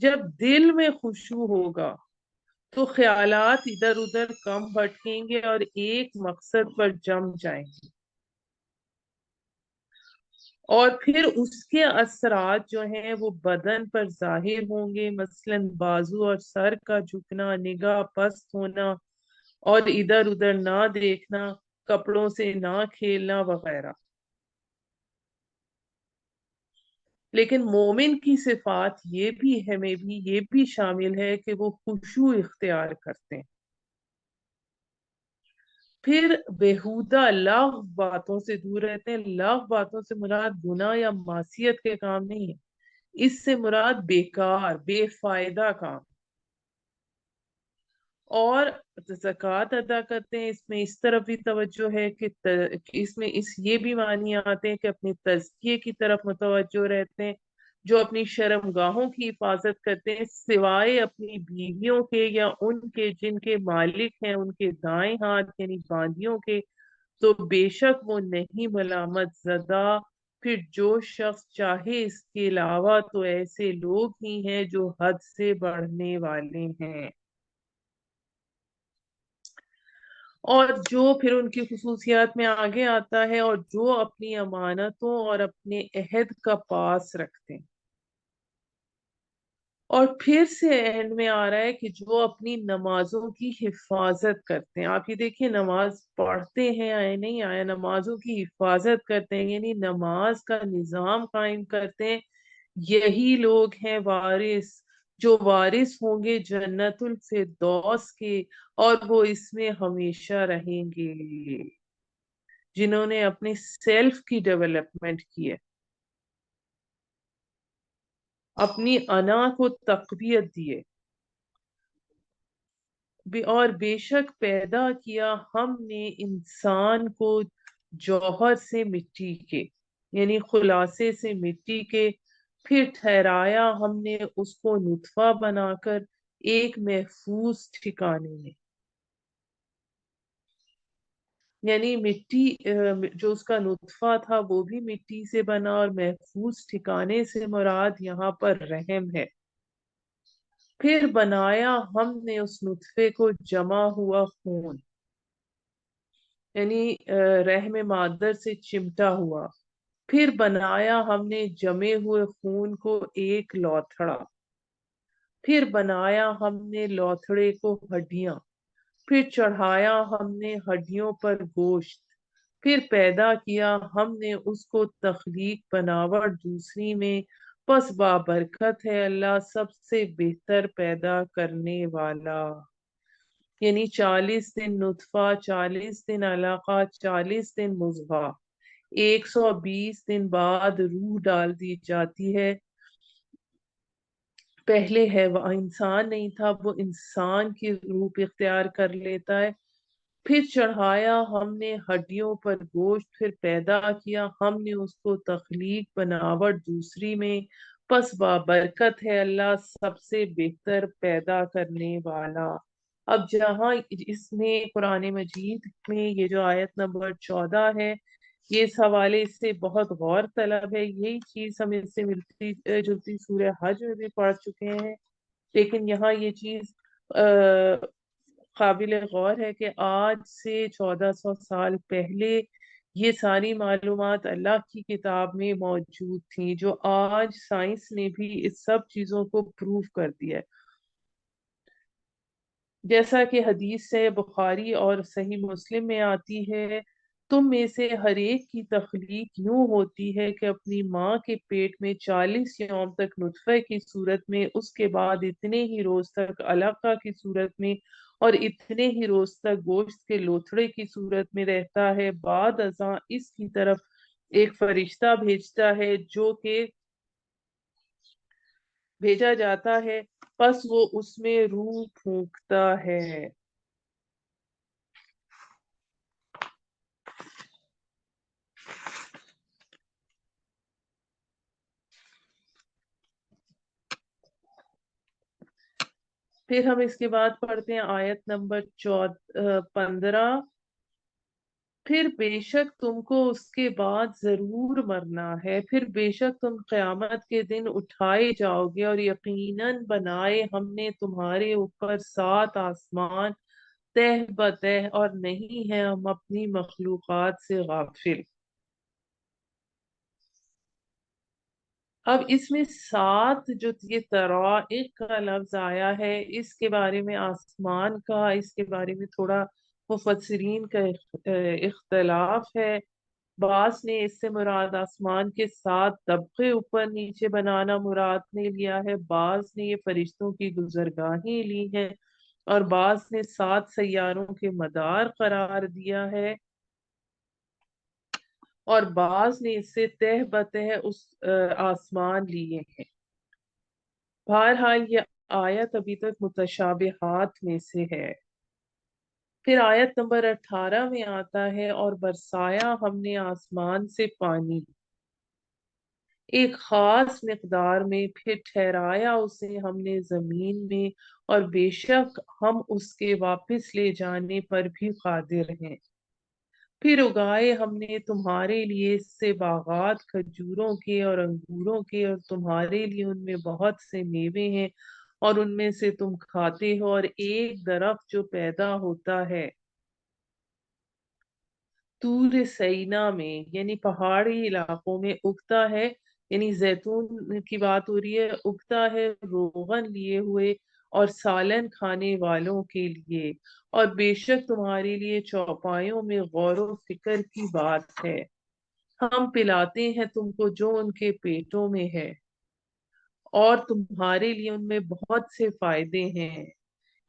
جب دل میں خشوع ہوگا تو خیالات ادھر ادھر کم بھٹکیں گے اور ایک مقصد پر جم جائیں گے، اور پھر اس کے اثرات جو ہیں وہ بدن پر ظاہر ہوں گے، مثلاً بازو اور سر کا جھکنا، نگاہ پست ہونا اور ادھر ادھر نہ دیکھنا، کپڑوں سے نہ کھیلنا وغیرہ۔ لیکن مومن کی صفات یہ بھی ہے، میں بھی یہ بھی شامل ہے کہ وہ خشوع اختیار کرتے ہیں۔ پھر بےہودہ لغو باتوں سے دور رہتے ہیں۔ لغو باتوں سے مراد گناہ یا معصیت کے کام نہیں ہے، اس سے مراد بیکار بے فائدہ کام۔ اور زکوٰۃ ادا کرتے ہیں، اس میں اس طرف بھی توجہ ہے کہ اس میں یہ بھی معنی آتے ہیں کہ اپنے تزکیے کی طرف متوجہ رہتے ہیں، جو اپنی شرم گاہوں کی حفاظت کرتے ہیں، سوائے اپنی بیویوں کے یا ان کے جن کے مالک ہیں ان کے دائیں ہاتھ یعنی باندیوں کے، تو بے شک وہ نہیں ملامت زدہ۔ پھر جو شخص چاہے اس کے علاوہ تو ایسے لوگ ہی ہیں جو حد سے بڑھنے والے ہیں۔ اور جو پھر ان کی خصوصیات میں آگے آتا ہے، اور جو اپنی امانتوں اور اپنے عہد کا پاس رکھتے ہیں۔ اور پھر سے اینڈ میں آ رہا ہے کہ جو اپنی نمازوں کی حفاظت کرتے ہیں۔ آپ یہ دیکھیے، نماز پڑھتے ہیں یا نہیں، آیا نمازوں کی حفاظت کرتے ہیں یعنی نماز کا نظام قائم کرتے ہیں، یہی لوگ ہیں وارث، جو وارث ہوں گے جنت الفردوس کے، اور وہ اس میں ہمیشہ رہیں گے، جنہوں نے اپنے سیلف کی ڈیولپمنٹ کی ہے، اپنی انا کو تقویت دیے، اور بے شک پیدا کیا ہم نے انسان کو جوہر سے مٹی کے یعنی خلاصے سے مٹی کے، پھر ٹھہرایا ہم نے اس کو نطفہ بنا کر ایک محفوظ ٹھکانے میں، یعنی مٹی جو اس کا نطفہ تھا وہ بھی مٹی سے بنا، اور محفوظ ٹھکانے سے مراد یہاں پر رحم ہے۔ پھر بنایا ہم نے اس نطفے کو جمع ہوا خون، یعنی رحم مادر سے چمٹا ہوا۔ پھر بنایا ہم نے جمے ہوئے خون کو ایک لوتھڑا، پھر بنایا ہم نے لوتھڑے کو ہڈیاں، پھر چڑھایا ہم نے ہڈیوں پر گوشت، پھر پیدا کیا ہم نے اس کو تخلیق بناوٹ دوسری میں، پس بابرکت ہے اللہ سب سے بہتر پیدا کرنے والا۔ یعنی 40 دن نطفہ، 40 دن علقہ، 40 دن مضغہ، 120 دن بعد روح ڈال دی جاتی ہے۔ پہلے ہے وہ انسان نہیں تھا، وہ انسان کی روح اختیار کر لیتا ہے۔ پھر چڑھایا ہم نے ہڈیوں پر گوشت، پھر پیدا کیا ہم نے اس کو تخلیق بناوٹ دوسری میں، پس بابرکت ہے اللہ سب سے بہتر پیدا کرنے والا۔ اب جہاں اس میں قرآن مجید میں یہ جو آیت نمبر 14 ہے، یہ اس حوالے سے بہت غور طلب ہے۔ یہی چیز ہم اس سے ملتی جلتی سورہ حج میں بھی پڑھ چکے ہیں، لیکن یہاں یہ چیز قابل غور ہے کہ آج سے 1400 سال پہلے یہ ساری معلومات اللہ کی کتاب میں موجود تھیں، جو آج سائنس نے بھی اس سب چیزوں کو پروف کر دیا ہے۔ جیسا کہ حدیث سے بخاری اور صحیح مسلم میں آتی ہے، تم میں سے ہر ایک کی تخلیق یوں ہوتی ہے کہ اپنی ماں کے پیٹ میں 40 یوم تک نطفے کی صورت میں، اس کے بعد اتنے ہی روز تک علقہ کی صورت میں، اور اتنے ہی روز تک گوشت کے لوتھڑے کی صورت میں رہتا ہے۔ بعد ازاں اس کی طرف ایک فرشتہ بھیجا جاتا ہے، پس وہ اس میں روح پھونکتا ہے۔ پھر ہم اس کے بعد پڑھتے ہیں آیت نمبر 15 پھر بے شک تم کو اس کے بعد ضرور مرنا ہے، پھر بے شک تم قیامت کے دن اٹھائے جاؤ گے، اور یقیناً بنائے ہم نے تمہارے اوپر 7 آسمان تہ بتہ، اور نہیں ہے ہم اپنی مخلوقات سے غافل۔ اب اس میں 7 جو یہ طرائق کا لفظ آیا ہے، اس کے بارے میں آسمان کا، اس کے بارے میں تھوڑا مفسرین کا اختلاف ہے۔ بعض نے اس سے مراد آسمان کے 7 طبقے اوپر نیچے بنانا مراد نے لیا ہے، بعض نے یہ فرشتوں کی گزرگاہیں لی ہیں، اور بعض نے 7 سیاروں کے مدار قرار دیا ہے، اور بعض نے اس سے تہ بتہ اس آسمان لیے ہیں۔ بہرحال یہ آیت ابھی تک متشابہات میں سے ہے۔ پھر آیت نمبر 18 میں آتا ہے، اور برسایا ہم نے آسمان سے پانی ایک خاص مقدار میں، پھر ٹھہرایا اسے ہم نے زمین میں، اور بے شک ہم اس کے واپس لے جانے پر بھی قادر ہیں۔ پھر اگائے ہم نے تمہارے لیے اس سے باغات کھجوروں کے اور انگوروں کے، اور تمہارے لیے ان میں بہت سے میوے ہیں، اور ان میں سے تم کھاتے ہو، اور ایک درخت جو پیدا ہوتا ہے طور سینا میں، یعنی پہاڑی علاقوں میں اگتا ہے، یعنی زیتون کی بات ہو رہی ہے، اگتا ہے روغن لیے ہوئے اور سالن کھانے والوں کے لیے، اور بے شک تمہارے لیے چوپایوں میں غور و فکر کی بات ہے۔ ہم پلاتے ہیں تم کو جو ان کے پیٹوں میں ہے، اور تمہارے لیے ان میں بہت سے فائدے ہیں،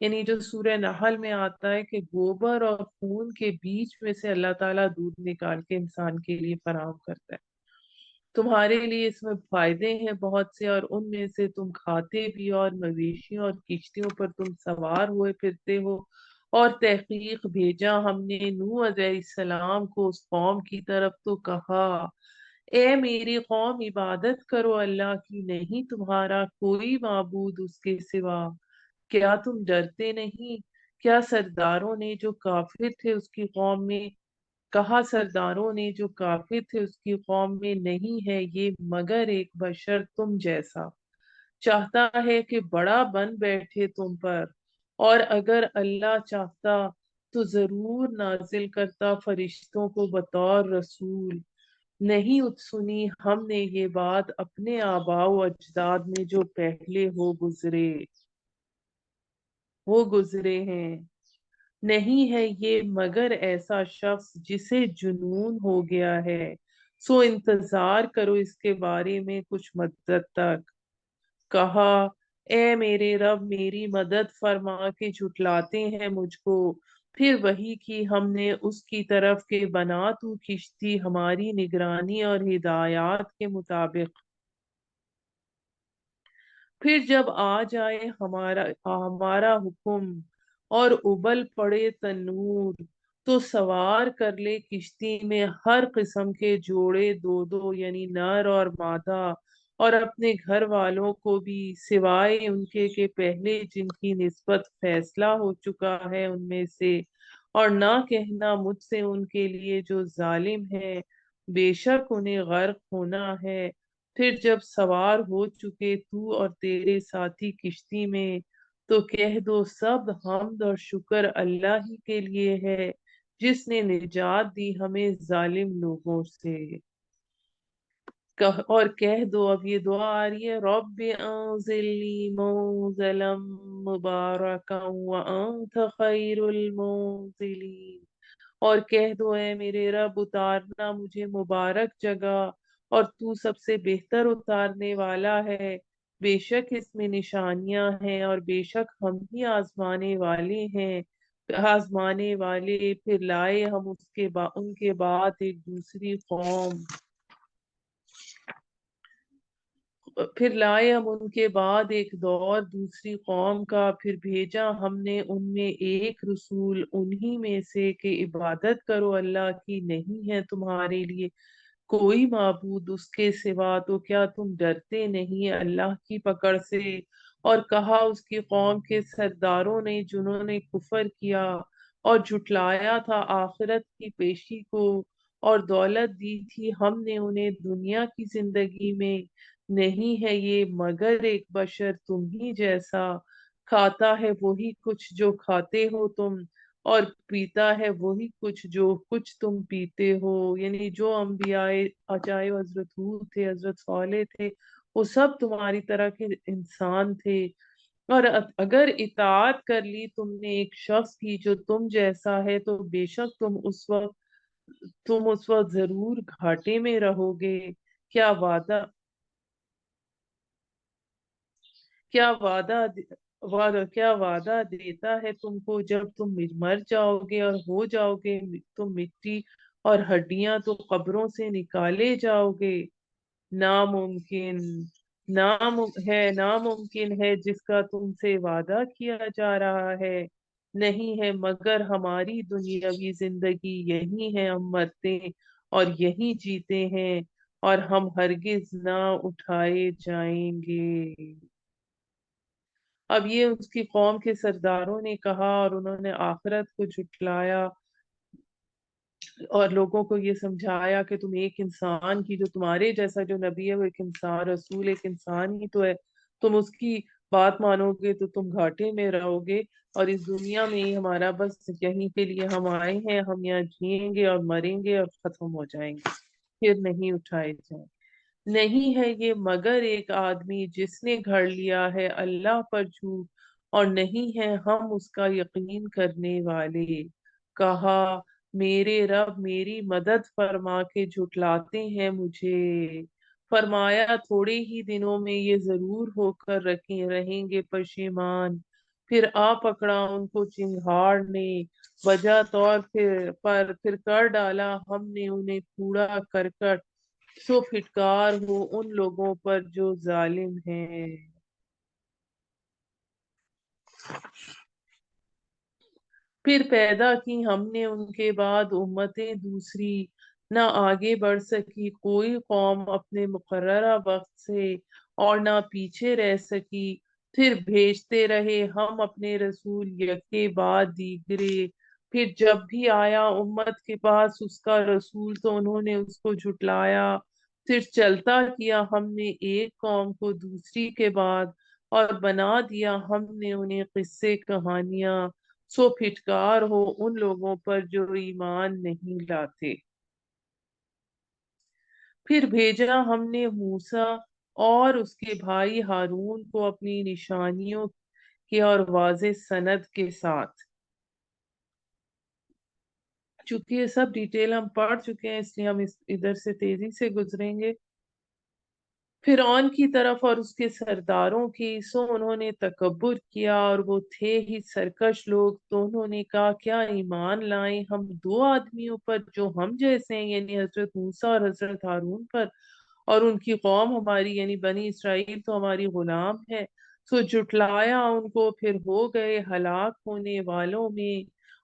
یعنی جو سورہ نحل میں آتا ہے کہ گوبر اور خون کے بیچ میں سے اللہ تعالیٰ دودھ نکال کے انسان کے لیے فراہم کرتا ہے۔ تمہارے لیے اس میں فائدے ہیں بہت سے، اور ان میں سے تم کھاتے بھی، اور مویشیوں اور کشتیوں پر تم سوار ہوئے پھرتے ہو۔ اور تحقیق بھیجا ہم نے نوح علیہ السلام کو اس قوم کی طرف، تو کہا اے میری قوم، عبادت کرو اللہ کی، نہیں تمہارا کوئی معبود اس کے سوا، کیا تم ڈرتے نہیں؟ کیا سرداروں نے جو کافر تھے اس کی قوم میں، کہا سرداروں نے جو کافر تھے اس کی قوم میں، نہیں ہے یہ مگر ایک بشر تم جیسا، چاہتا ہے کہ بڑا بن بیٹھے تم پر، اور اگر اللہ چاہتا تو ضرور نازل کرتا فرشتوں کو بطور رسول، نہیں سنی ہم نے یہ بات اپنے آباء و اجداد میں جو پہلے ہو گزرے ہیں، نہیں ہے یہ مگر ایسا شخص جسے جنون ہو گیا ہے، سو انتظار کرو اس کے بارے میں کچھ مدت تک۔ کہا اے میرے رب، میری مدد فرما، کے جھٹلاتے ہیں مجھ کو۔ پھر وحی کی ہم نے اس کی طرف کہ بنا تو کشتی ہماری نگرانی اور ہدایات کے مطابق، پھر جب آ جائے ہمارا حکم اور ابل پڑے تنور، تو سوار کر لے کشتی میں ہر قسم کے جوڑے، دو دو، یعنی نر اور مادہ، اور اپنے گھر والوں کو بھی، سوائے ان کے کہ پہلے جن کی نسبت فیصلہ ہو چکا ہے ان میں سے، اور نہ کہنا مجھ سے ان کے لیے جو ظالم ہے، بے شک انہیں غرق ہونا ہے۔ پھر جب سوار ہو چکے تو اور تیرے ساتھی کشتی میں، تو کہہ دو سب حمد اور شکر اللہ ہی کے لیے ہے، جس نے نجات دی ہمیں ظالم لوگوں سے۔ اور کہہ دو، اب یہ دعا آ رہی ہے، رب انزلنی منزلا مبارکا وانت خیر المنزلین، اور کہہ دو اے میرے رب، اتارنا مجھے مبارک جگہ، اور تو سب سے بہتر اتارنے والا ہے، بے شک اس میں نشانیاں ہیں، اور بے شک ہم ہی آزمانے والے ہیں، آزمانے والے۔ پھر لائے ہم ان کے بعد ایک دوسری قوم، پھر لائے ہم ان کے بعد ایک دور دوسری قوم کا، پھر بھیجا ہم نے ان میں ایک رسول انہی میں سے کہ عبادت کرو اللہ کی، نہیں ہے تمہارے لیے کوئی معبود اس کے سوا، تو کیا تم ڈرتے نہیں اللہ کی پکڑ سے؟ اور کہا اس کی قوم کے سرداروں نے جنہوں نے کفر کیا، اور جھٹلایا تھا آخرت کی پیشی کو، اور دولت دی تھی ہم نے انہیں دنیا کی زندگی میں۔ نہیں ہے یہ مگر ایک بشر تم ہی جیسا، کھاتا ہے وہی کچھ جو کھاتے ہو تم، اور پیتا ہے وہی کچھ جو کچھ تم پیتے ہو۔ یعنی جو انبیاء، چاہے وہ حضرت ہود تھے، حضرت صالح تھے، وہ سب تمہاری طرح کے انسان تھے۔ اور اگر اطاعت کر لی تم نے ایک شخص کی جو تم جیسا ہے، تو بے شک تم اس وقت ضرور گھاٹے میں رہو گے۔ کیا وعدہ کیا وعدہ دیتا ہے تم کو، جب تم مر جاؤ گے اور ہو جاؤ گے تم مٹی، اور ہڈیاں تو قبروں سے نکالے جاؤ گے۔ ناممکن ناممکن ہے جس کا تم سے وعدہ کیا جا رہا ہے، نہیں ہے مگر ہماری دنیاوی زندگی یہی ہے، ہم مرتے اور یہی جیتے ہیں، اور ہم ہرگز نہ اٹھائے جائیں گے۔ اب یہ اس کی قوم کے سرداروں نے کہا، اور انہوں نے آخرت کو جھٹلایا، اور لوگوں کو یہ سمجھایا کہ تم ایک انسان کی، جو تمہارے جیسا جو نبی ہے وہ ایک انسان، رسول ایک انسان ہی تو ہے، تم اس کی بات مانو گے تو تم گھاٹے میں رہو گے، اور اس دنیا میں ہی ہمارا بس یہیں کے لیے ہم آئے ہیں، ہم یہاں جیئیں گے اور مریں گے اور ختم ہو جائیں گے، پھر نہیں اٹھائے جائیں۔ نہیں ہے یہ مگر ایک آدمی جس نے گھڑ لیا ہے اللہ پر جھوٹ، اور نہیں ہے ہم اس کا یقین کرنے والے۔ کہا، میرے رب میری مدد فرما کے جھٹلاتے ہیں مجھے۔ فرمایا، تھوڑے ہی دنوں میں یہ ضرور ہو کر رہیں گے پشیمان۔ پھر آ پکڑا ان کو چنگھاڑ نے، وجہ طور پھر کر ڈالا ہم نے انہیں کوڑا کرکٹ، سو پھٹکار ہو ان لوگوں پر جو ظالم ہیں۔ پھر پیدا کی ہم نے ان کے بعد امتیں دوسری، نہ آگے بڑھ سکی کوئی قوم اپنے مقررہ وقت سے، اور نہ پیچھے رہ سکی۔ پھر بھیجتے رہے ہم اپنے رسول یکے بعد دیگرے، پھر جب بھی آیا امت کے پاس اس کا رسول تو انہوں نے اس کو جھٹلایا۔ پھر چلتا کیا ہم نے ایک قوم کو دوسری کے بعد، اور بنا دیا ہم نے انہیں قصے کہانیاں، سو پھٹکار ہو ان لوگوں پر جو ایمان نہیں لاتے۔ پھر بھیجا ہم نے موسیٰ اور اس کے بھائی ہارون کو اپنی نشانیوں کے اور واضح سند کے ساتھ۔ چونکہ یہ سب ڈیٹیل ہم پڑھ چکے ہیں، اس لیے ہم ادھر سے تیزی سے گزریں گے۔ فرعون کی طرف اور اس کے سرداروں کی، سو انہوں نے تکبر کیا، اور وہ تھے ہی سرکش لوگ، تو انہوں نے کہا کیا ایمان لائیں ہم دو آدمیوں پر جو ہم جیسے ہیں، یعنی حضرت موسیٰ اور حضرت ہارون پر، اور ان کی قوم ہماری یعنی بنی اسرائیل تو ہماری غلام ہے۔ سو جھٹلایا ان کو، پھر ہو گئے ہلاک ہونے والوں میں۔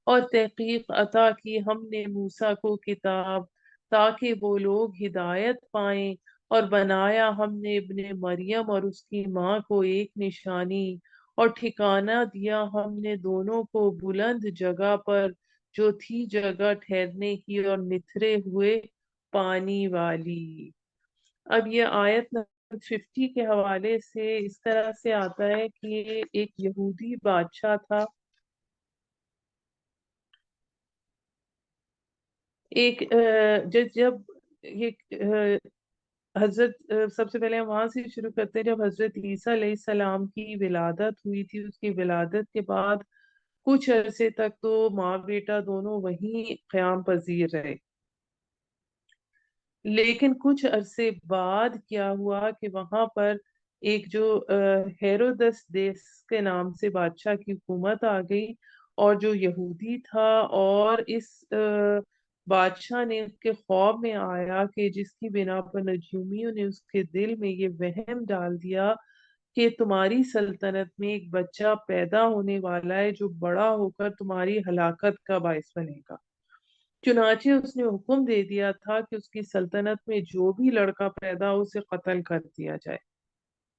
اور تحقیق عطا کی ہم نے موسیٰ کو کتاب، تاکہ وہ لوگ ہدایت پائیں، اور بنایا ہم نے ابن مریم اور اس کی ماں کو ایک نشانی، اور ٹھکانہ دیا ہم نے دونوں کو بلند جگہ پر، جو تھی جگہ ٹھہرنے کی اور نتھرے ہوئے پانی والی۔ اب یہ آیت نمبر 50 کے حوالے سے اس طرح سے آتا ہے کہ ایک یہودی بادشاہ تھا، ایک جب یہ حضرت سب سے پہلے ہم وہاں سے شروع کرتے ہیں، جب حضرت عیسیٰ علیہ السلام کی ولادت ہوئی تھی، اس کی ولادت کے بعد کچھ عرصے تک تو ماں بیٹا دونوں وہیں قیام پذیر رہے، لیکن کچھ عرصے بعد کیا ہوا کہ وہاں پر ایک جو ہیرودس دیس کے نام سے بادشاہ کی حکومت آ گئی، اور جو یہودی تھا، اور اس بادشاہ نے اس کے خواب میں آیا کہ جس کی بنا پر نجومیوں نے اس کے دل میں یہ وہم ڈال دیا کہ تمہاری سلطنت میں ایک بچہ پیدا ہونے والا ہے جو بڑا ہو کر تمہاری ہلاکت کا باعث بنے گا۔ چنانچہ اس نے حکم دے دیا تھا کہ اس کی سلطنت میں جو بھی لڑکا پیدا ہو اسے قتل کر دیا جائے۔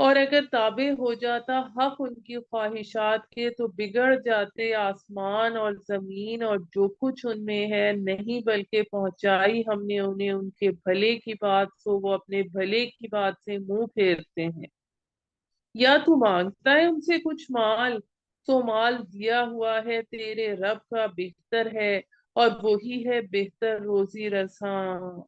اور اگر تابع ہو جاتا حق ان کی خواہشات کے تو بگڑ جاتے آسمان اور زمین اور جو کچھ ان میں ہے، نہیں بلکہ پہنچائی ہم نے انہیں ان کے بھلے کی بات، سو وہ اپنے بھلے کی بات سے منہ پھیرتے ہیں۔ یا تو مانگتا ہے ان سے کچھ مال، تو مال دیا ہوا ہے تیرے رب کا بہتر ہے، اور وہی ہے بہتر روزی رساں۔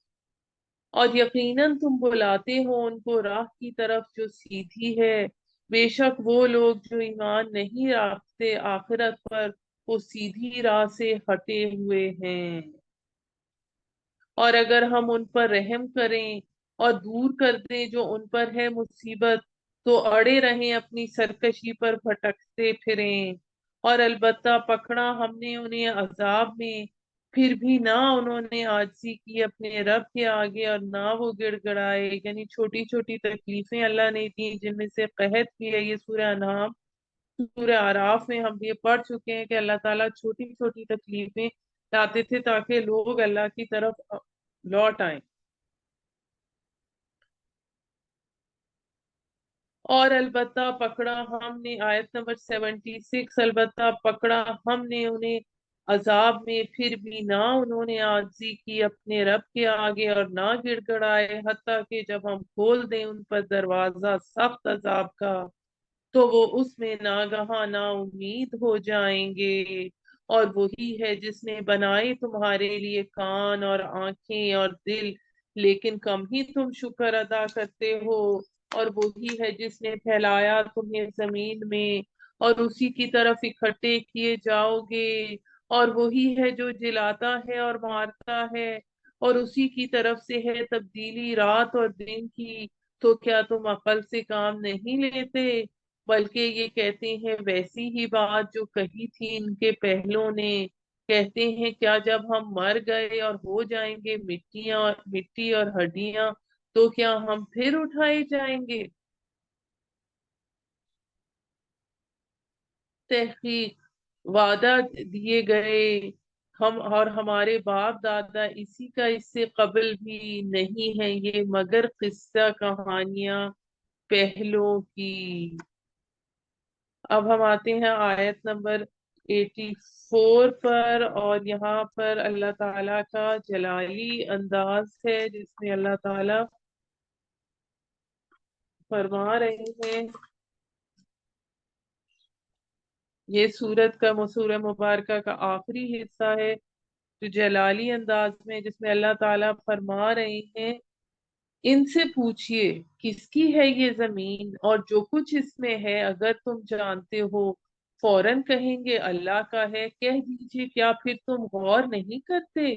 اور یقیناً تم بلاتے ہو ان کو راہ کی طرف جو سیدھی ہے، بے شک وہ لوگ جو ایمان نہیں رکھتے آخرت پر، وہ سیدھی راہ سے ہٹے ہوئے ہیں۔ اور اگر ہم ان پر رحم کریں اور دور کر دیں جو ان پر ہے مصیبت، تو اڑے رہیں اپنی سرکشی پر بھٹکتے پھریں۔ اور البتہ پکڑا ہم نے انہیں عذاب میں، پھر بھی نہ انہوں نے عاجزی کی اپنے رب کے آگے اور نہ وہ گڑ گڑائے۔ یعنی چھوٹی چھوٹی تکلیفیں اللہ نے دی جن میں سے قحط بھی ہے، یہ سورہ انعام، سورہ آراف میں ہم یہ پڑھ چکے ہیں کہ اللہ تعالیٰ چھوٹی چھوٹی تکلیفیں لاتے تھے تاکہ لوگ اللہ کی طرف لوٹ آئیں۔ اور البتہ پکڑا ہم نے، آیت نمبر 76، البتہ پکڑا ہم نے انہیں عذاب میں، پھر بھی نہ انہوں نے عاجزی کی اپنے رب کے آگے اور نہ گڑ گڑائے، حتیٰ کہ جب ہم کھول دیں ان پر دروازہ سخت عذاب کا، تو وہ اس میں ناگہاں نا امید ہو جائیں گے۔ اور وہی ہے جس نے بنائی تمہارے لیے کان اور آنکھیں اور دل، لیکن کم ہی تم شکر ادا کرتے ہو۔ اور وہی ہے جس نے پھیلایا تمہیں زمین میں، اور اسی کی طرف اکٹھے کیے جاؤ گے۔ اور وہی ہے جو جلاتا ہے اور مارتا ہے، اور اسی کی طرف سے ہے تبدیلی رات اور دن کی۔ تو کیا تم عقل سے کام نہیں لیتے؟ بلکہ یہ کہتے ہیں ویسی ہی بات جو کہی تھی ان کے پہلوں نے، کہتے ہیں کیا جب ہم مر گئے اور ہو جائیں گے مٹی اور ہڈیاں، تو کیا ہم پھر اٹھائے جائیں گے؟ تحقیق وعدہ دیے گئے ہم اور ہمارے باپ دادا اسی کا اس سے قبل بھی نہیں ہے یہ مگر قصہ کہانیاں پہلوں کی۔ اب ہم آتے ہیں آیت نمبر 84 پر، اور یہاں پر اللہ تعالیٰ کا جلالی انداز ہے جس میں اللہ تعالیٰ فرما رہے ہیں۔ یہ سورت کا سورہ مبارکہ کا آخری حصہ ہے جو جلالی انداز میں، جس میں اللہ تعالیٰ فرما رہے ہیں ان سے پوچھئے کس کی ہے یہ زمین اور جو کچھ اس میں ہے، اگر تم جانتے ہو۔ فوراً کہیں گے اللہ کا ہے، کہہ دیجئے کیا پھر تم غور نہیں کرتے؟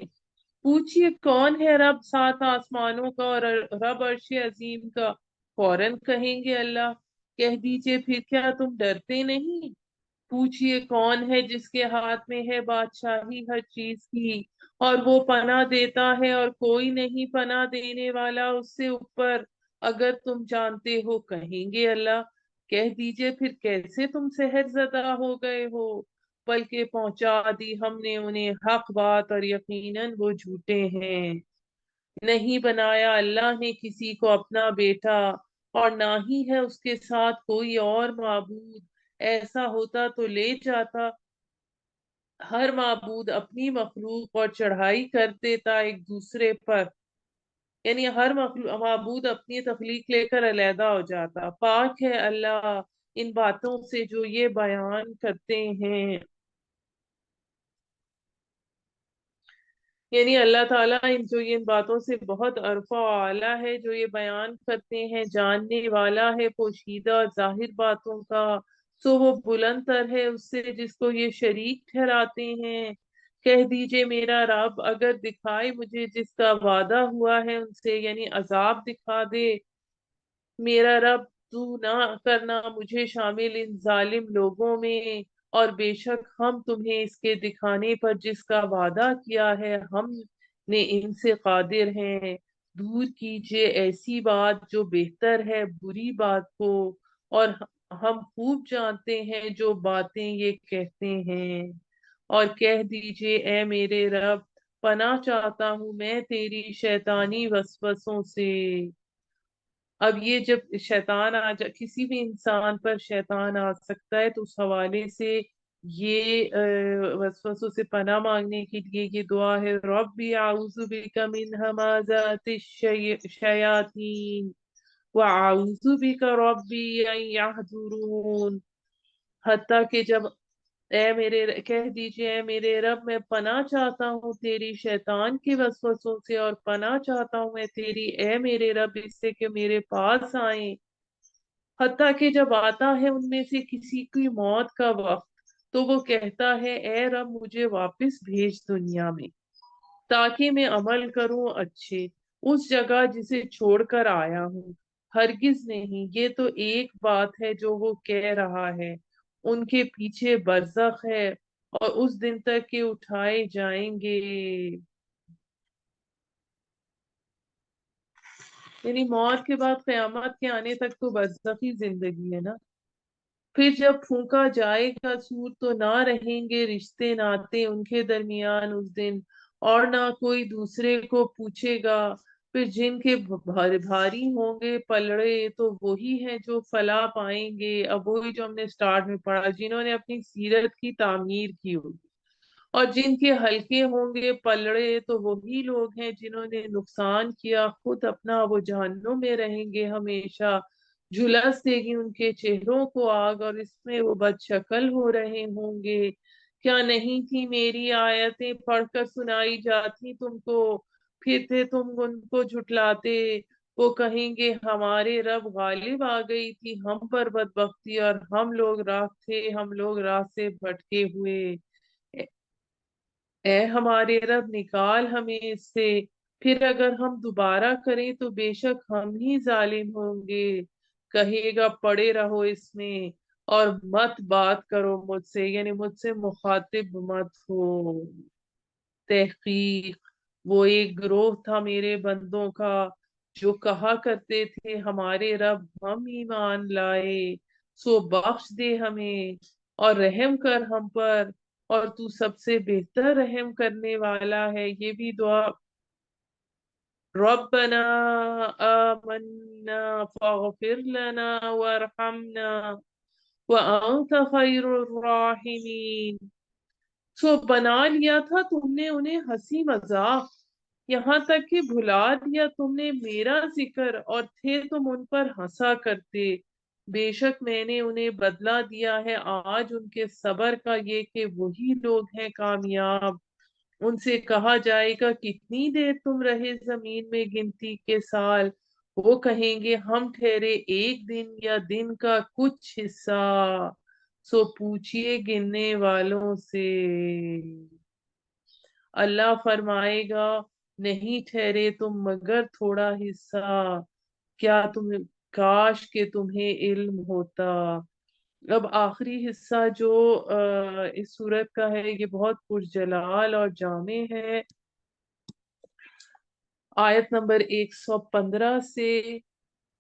پوچھئے کون ہے رب سات آسمانوں کا اور رب عرش عظیم کا؟ فوراً کہیں گے اللہ، کہہ دیجئے پھر کیا تم ڈرتے نہیں؟ پوچھئے کون ہے جس کے ہاتھ میں ہے بادشاہی ہر چیز کی، اور وہ پناہ دیتا ہے اور کوئی نہیں پناہ دینے والا اس سے اوپر؟ اگر تم جانتے ہو کہیں گے اللہ، کہہ دیجئے پھر کیسے تم سحر زدہ ہو گئے ہو؟ بلکہ پہنچا دی ہم نے انہیں حق بات اور یقیناً وہ جھوٹے ہیں۔ نہیں بنایا اللہ نے کسی کو اپنا بیٹا، اور نہ ہی ہے اس کے ساتھ کوئی اور معبود، ایسا ہوتا تو لے جاتا ہر معبود اپنی مخلوق اور چڑھائی کر دیتا ایک دوسرے پر، یعنی ہر معبود اپنی تخلیق لے کر علیحدہ ہو جاتا۔ پاک ہے اللہ ان باتوں سے جو یہ بیان کرتے ہیں، یعنی اللہ تعالیٰ ان باتوں سے بہت عرفہ و اعلیٰ ہے جو یہ بیان کرتے ہیں، جاننے والا ہے پوشیدہ اور ظاہر باتوں کا، سو وہ بلند تر ہے اس سے جس کو یہ شریک ٹھہراتے ہیں۔ کہہ دیجئے میرا رب اگر دکھائے مجھے جس کا وعدہ ہوا ہے ان سے، یعنی عذاب دکھا دے، میرا رب تو نہ کرنا مجھے شامل ان ظالم لوگوں میں، اور بے شک ہم تمہیں اس کے دکھانے پر جس کا وعدہ کیا ہے ہم نے ان سے قادر ہیں۔ دور کیجئے ایسی بات جو بہتر ہے بری بات کو، اور ہم خوب جانتے ہیں جو باتیں یہ کہتے ہیں۔ اور کہہ دیجئے اے میرے رب پناہ چاہتا ہوں میں تیری شیطانی وسوسوں سے۔ اب یہ جب شیطان کسی بھی انسان پر شیطان آ سکتا ہے، تو اس حوالے سے یہ وسوسوں سے پناہ مانگنے کے لیے یہ دعا ہے، ربی اعوذ بک من ہمازات الشیاطین واعوذ بک ربی ان یحضرون۔ حتیٰ کہ جب کہہ دیجئے اے میرے رب، میں پناہ چاہتا ہوں تیری شیطان کے وسوسوں سے، اور پناہ چاہتا ہوں میں تیری اے میرے رب اس سے کہ میرے پاس آئیں۔ حتیٰ کہ جب آتا ہے ان میں سے کسی کی موت کا وقت، تو وہ کہتا ہے اے رب مجھے واپس بھیج دنیا میں، تاکہ میں عمل کروں اچھے اس جگہ جسے چھوڑ کر آیا ہوں۔ ہرگز نہیں، یہ تو ایک بات ہے جو وہ کہہ رہا ہے، ان کے پیچھے برزخ ہے اور اس دن تک کہ اٹھائے جائیں گے۔ یعنی موت کے بعد قیامت کے آنے تک تو برزخی زندگی ہے نا۔ پھر جب پھونکا جائے گا سور، تو نہ رہیں گے رشتے ناتے ان کے درمیان اس دن، اور نہ کوئی دوسرے کو پوچھے گا۔ پھر جن کے بھاری ہوں گے پلڑے، تو وہی ہیں جو فلاح پائیں گے۔ اب وہی جو ہم نے سٹارٹ میں پڑھا، جنہوں نے اپنی سیرت کی تعمیر کی ہوگی، اور جن کے ہلکے ہوں گے پلڑے، تو وہی لوگ ہیں جنہوں نے نقصان کیا خود اپنا، وہ جہنم میں رہیں گے ہمیشہ۔ جھلس دے گی ان کے چہروں کو آگ، اور اس میں وہ بد شکل ہو رہے ہوں گے۔ کیا نہیں تھی میری آیتیں پڑھ کر سنائی جاتی تم کو، پھر تھے تم ان کو جھٹلاتے۔ وہ کہیں گے ہمارے رب غالب آ گئی تھی ہم پر بدبختی، اور ہم لوگ راہ سے بھٹکے ہوئے۔ اے ہمارے رب نکال ہمیں اس سے، پھر اگر ہم دوبارہ کریں تو بے شک ہم ہی ظالم ہوں گے۔ کہے گا پڑے رہو اس میں، اور مت بات کرو مجھ سے، یعنی مجھ سے مخاطب مت ہو۔ تحقیق وہ ایک گروہ تھا میرے بندوں کا، جو کہا کرتے تھے ہمارے رب ہم ایمان لائے، سو بخش دے ہمیں اور رحم کر ہم پر، اور تو سب سے بہتر رحم کرنے والا ہے۔ یہ بھی دعا، ربنا آمنا فاغفر لنا وارحمنا وانت خیر الراحمین۔ سو بنا لیا تھا تم نے انہیں ہنسی مذاق، یہاں تک کہ بھلا دیا تم نے میرا ذکر، اور تھے تم ان پر ہنسا کرتے۔ بے شک میں نے انہیں بدلہ دیا ہے آج ان کے صبر کا، یہ کہ وہی لوگ ہیں کامیاب۔ ان سے کہا جائے گا کتنی دیر تم رہے زمین میں گنتی کے سال، وہ کہیں گے ہم ٹھہرے ایک دن یا دن کا کچھ حصہ۔ سو پوچھئے گننے والوں سے، اللہ فرمائے گا نہیں ٹھہرے تم مگر تھوڑا حصہ، کیا تم کاش کہ تمہیں علم ہوتا۔ اب آخری حصہ جو اس سورت کا ہے، یہ بہت پرجلال اور جامع ہے۔ آیت نمبر 115 سے،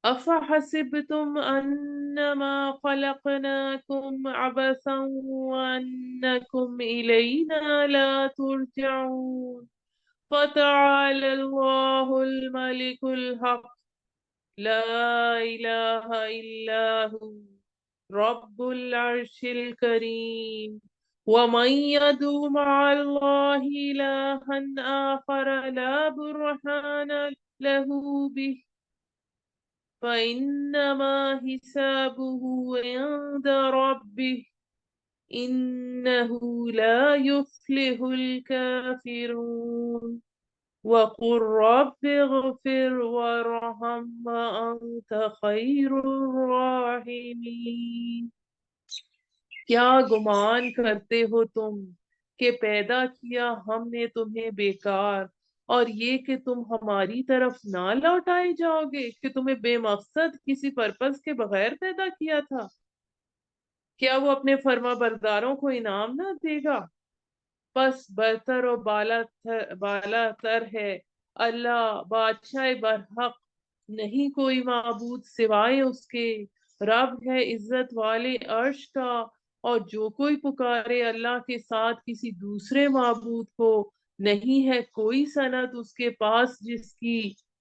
افحسبتم انما خلقناکم عبثا وانکم الینا لا ترجعون، فتعالى الله الملك الحق لا إله إلا هو رب العرش الكريم، ومن يدعو مع الله إلها آخر لا برهان له به فإنما حسابه عند ربه إنه لا يفلح الكافرون، وقل رب اغفر وارحم وانت خیر الراحمین۔ کیا گمان کرتے ہو تم کہ پیدا کیا ہم نے تمہیں بیکار، اور یہ کہ تم ہماری طرف نہ لوٹائے جاؤ گے، کہ تمہیں بے مقصد کسی پرپس کے بغیر پیدا کیا تھا؟ کیا وہ اپنے فرما برداروں کو انعام نہ دے گا؟ بس برتر و بالا تر ہے اللہ، بادشاہ برحق، نہیں کوئی معبود سوائے اس کے، رب ہے عزت والے عرش کا، اور جو کوئی پکارے اللہ کے ساتھ کسی دوسرے معبود کو، نہیں ہے کوئی سند اس کے پاس جس کی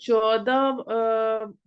14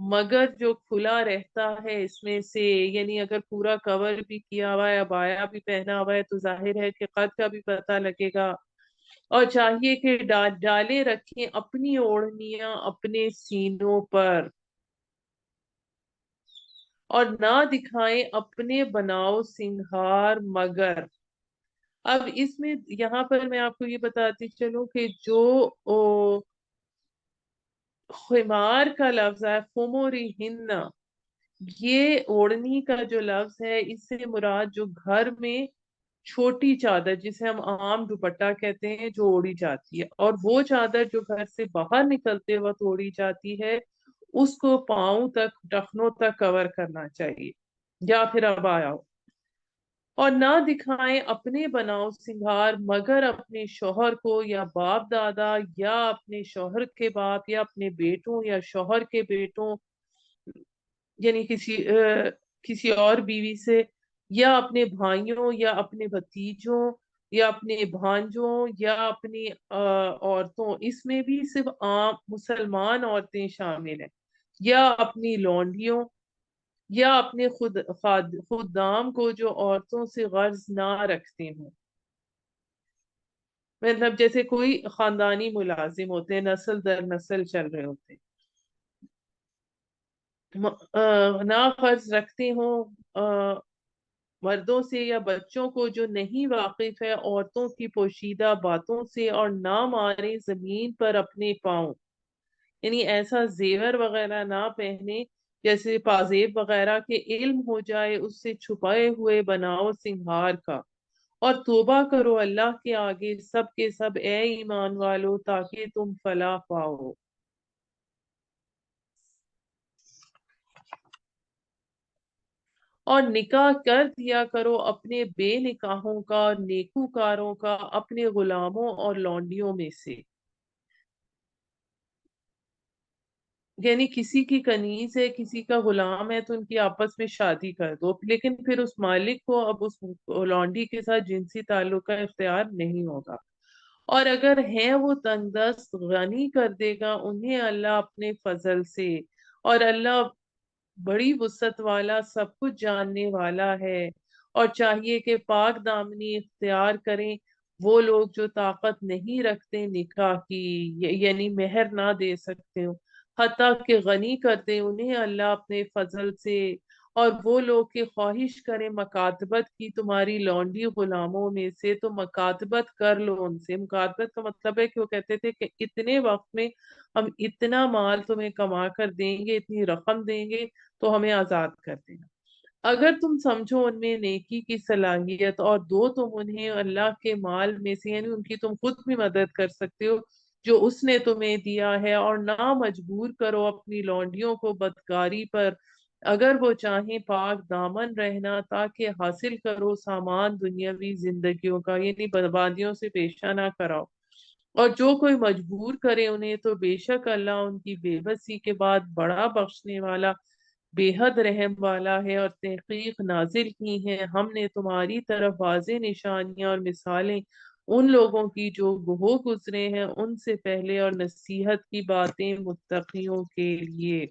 مگر جو کھلا رہتا ہے اس میں سے، یعنی اگر پورا کور بھی کیا ہوا ہے، عبایا بھی پہنا ہوا ہے، تو ظاہر ہے کہ قد کا بھی پتہ لگے گا۔ اور چاہیے کہ ڈالے رکھیں اپنی اوڑھنیاں اپنے سینوں پر، اور نہ دکھائیں اپنے بناؤ سنگھار مگر۔ اب اس میں یہاں پر میں آپ کو یہ بتاتی چلوں کہ جو خمار کا لفظ ہے، خموری ہن، یہ اوڑھنی کا جو لفظ ہے، اس سے مراد جو گھر میں چھوٹی چادر جسے ہم عام دوپٹہ کہتے ہیں جو اوڑھی جاتی ہے، اور وہ چادر جو گھر سے باہر نکلتے وقت اوڑھی جاتی ہے اس کو پاؤں تک، ٹخنوں تک کور کرنا چاہیے، یا پھر عبایا ہو۔ اور نہ دکھائیں اپنے بناؤ سنگھار مگر اپنے شوہر کو، یا باپ دادا، یا اپنے شوہر کے باپ، یا اپنے بیٹوں یا شوہر کے بیٹوں، یعنی کسی اور بیوی سے، یا اپنے بھائیوں یا اپنے بھتیجوں یا اپنے بھانجوں یا اپنی عورتوں، اس میں بھی صرف عام مسلمان عورتیں شامل ہیں، یا اپنی لونڈیوں، یا اپنے خدام کو جو عورتوں سے غرض نہ رکھتے ہوں، مطلب جیسے کوئی خاندانی ملازم ہوتے ہیں، نسل در نسل چل رہے ہوتے ہیں، نہ قرض رکھتے ہوں مردوں سے یا بچوں کو جو نہیں واقف ہے عورتوں کی پوشیدہ باتوں سے، اور نہ مارے زمین پر اپنے پاؤں، یعنی ایسا زیور وغیرہ نہ پہنے جیسے پازیب وغیرہ کے علم ہو جائے اس سے چھپائے ہوئے بناؤ سنگھار کا۔ اور توبہ کرو اللہ کے آگے سب کے سب اے ایمان والو، تاکہ تم فلاح پاؤ۔ اور نکاح کر دیا کرو اپنے بے نکاحوں کا اور نیکوکاروں کا اپنے غلاموں اور لونڈیوں میں سے، یعنی کسی کی کنیز ہے، کسی کا غلام ہے، تو ان کی آپس میں شادی کر دو، لیکن پھر اس مالک کو اب اس لونڈی کے ساتھ جنسی تعلق کا اختیار نہیں ہوگا۔ اور اگر ہیں وہ تنگ دست، غنی کر دے گا انہیں اللہ اپنے فضل سے، اور اللہ بڑی وسعت والا سب کچھ جاننے والا ہے۔ اور چاہیے کہ پاک دامنی اختیار کریں وہ لوگ جو طاقت نہیں رکھتے نکاح کی، یعنی مہر نہ دے سکتے ہو، حتیٰ کہ غنی کر دے انہیں اللہ اپنے فضل سے۔ اور وہ لوگ کہ خواہش کریں مکاتبت کی تمہاری لونڈی غلاموں میں سے، تو مکاتبت کر لو ان سے۔ مکاتبت کا مطلب ہے کہ وہ کہتے تھے کہ اتنے وقت میں ہم اتنا مال تمہیں کما کر دیں گے، اتنی رقم دیں گے، تو ہمیں آزاد کر دینا۔ اگر تم سمجھو ان میں نیکی کی صلاحیت، اور دو تم انہیں اللہ کے مال میں سے، یعنی ان کی تم خود بھی مدد کر سکتے ہو جو اس نے تمہیں دیا ہے، اور نہ مجبور کرو اپنی لونڈیوں کو بدکاری پر، اگر وہ چاہیں پاک دامن رہنا، تاکہ حاصل کرو سامان دنیاوی زندگیوں کا، یعنی بربادیوں سے پیشہ نہ کراؤ۔ اور جو کوئی مجبور کرے انہیں، تو بے شک اللہ ان کی بے بسی کے بعد بڑا بخشنے والا، بے حد رحم والا ہے۔ اور تحقیق نازل کی ہیں ہم نے تمہاری طرف واضح نشانیاں اور مثالیں ان لوگوں کی جو ہو گزرے ہیں ان سے پہلے، اور نصیحت کی باتیں متقیوں کے لیے۔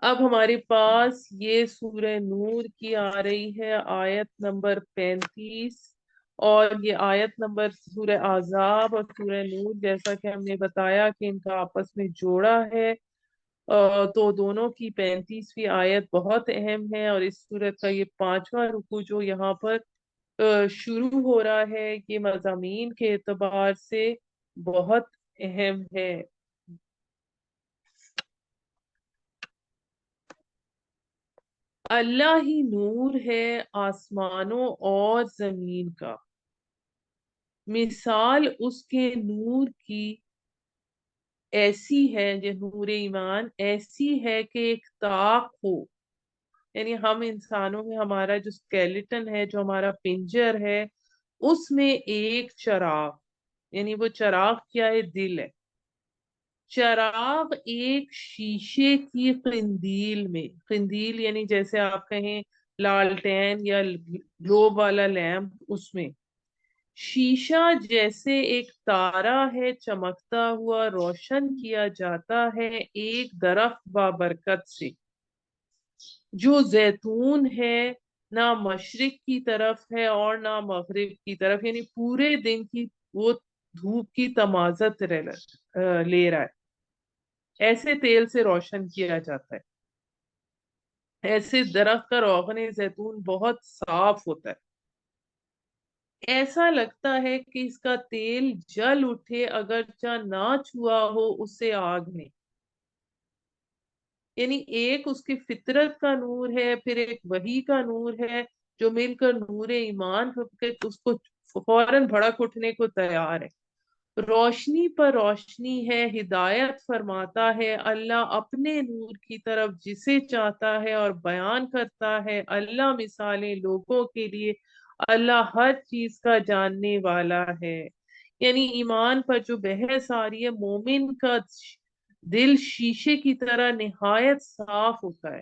اب ہمارے پاس یہ سورہ نور کی آ رہی ہے آیت نمبر 35، اور یہ آیت نمبر سورہ احزاب اور سورہ نور، جیسا کہ ہم نے بتایا کہ ان کا آپس میں جوڑا ہے، تو دونوں کی 35ویں آیت بہت اہم ہے، اور اس سورت کا یہ 5واں رکوع جو یہاں پر شروع ہو رہا ہے، یہ مضامین کے اعتبار سے بہت اہم ہے۔ اللہ ہی نور ہے آسمانوں اور زمین کا، مثال اس کے نور کی ایسی ہے، جو نور ایمان ایسی ہے کہ ایک طاق ہو، یعنی ہم انسانوں میں ہمارا جو اسکیلیٹن ہے، جو ہمارا پنجر ہے، اس میں ایک چراغ، یعنی وہ چراغ کیا ہے؟ دل ہے۔ چراغ ایک شیشے کی قندیل میں، قندیل یعنی جیسے آپ کہیں لالٹین یا گلوب والا لیمپ، اس میں شیشہ جیسے ایک تارا ہے چمکتا ہوا روشن کیا جاتا ہے ایک درخت بابرکت سے، جو زیتون ہے، نہ مشرق کی طرف ہے اور نہ مغرب کی طرف، یعنی پورے دن کی وہ دھوپ کی تمازت لے رہا ہے، ایسے تیل سے روشن کیا جاتا ہے۔ ایسے درخت کا روغن زیتون بہت صاف ہوتا ہے، ایسا لگتا ہے کہ اس کا تیل جل اٹھے اگرچہ نہ چھوا ہو اس سے آگ نے۔ یعنی ایک اس کی فطرت کا نور ہے، پھر ایک وحی کا نور ہے، جو مل کر نور ایمان کے اس کو فوراً بھڑک اٹھنے کو تیار ہے۔ روشنی پر روشنی ہے، ہدایت فرماتا ہے اللہ اپنے نور کی طرف جسے چاہتا ہے اور بیان کرتا ہے اللہ مثالیں لوگوں کے لیے، اللہ ہر چیز کا جاننے والا ہے۔ یعنی ایمان پر جو بحث آ رہی ہے، مومن کا دل شیشے کی طرح نہایت صاف ہوتا ہے،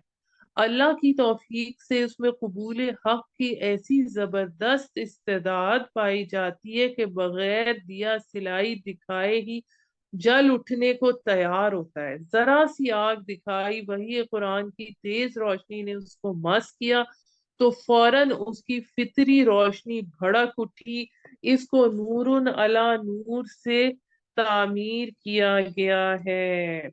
اللہ کی توفیق سے اس میں قبول حق کی ایسی زبردست استعداد پائی جاتی ہے کہ بغیر دیا سلائی دکھائے ہی جل اٹھنے کو تیار ہوتا ہے۔ ذرا سی آگ دکھائی، وہی قرآن کی تیز روشنی نے اس کو مس کیا تو فوراً اس کی فطری روشنی بھڑک اٹھی، اس کو نور علی نور سے تعمیر کیا گیا ہے۔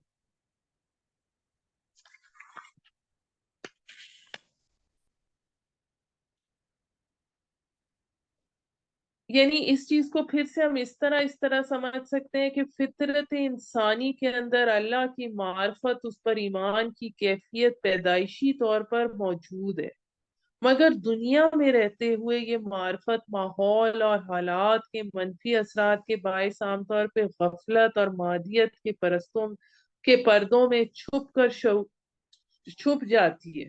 یعنی اس چیز کو پھر سے ہم اس طرح سمجھ سکتے ہیں کہ فطرت انسانی کے اندر اللہ کی معرفت، اس پر ایمان کی کیفیت پیدائشی طور پر موجود ہے، مگر دنیا میں رہتے ہوئے یہ معرفت ماحول اور حالات کے منفی اثرات کے باعث عام طور پہ غفلت اور مادیت کے پرستوں کے پردوں میں چھپ جاتی ہے،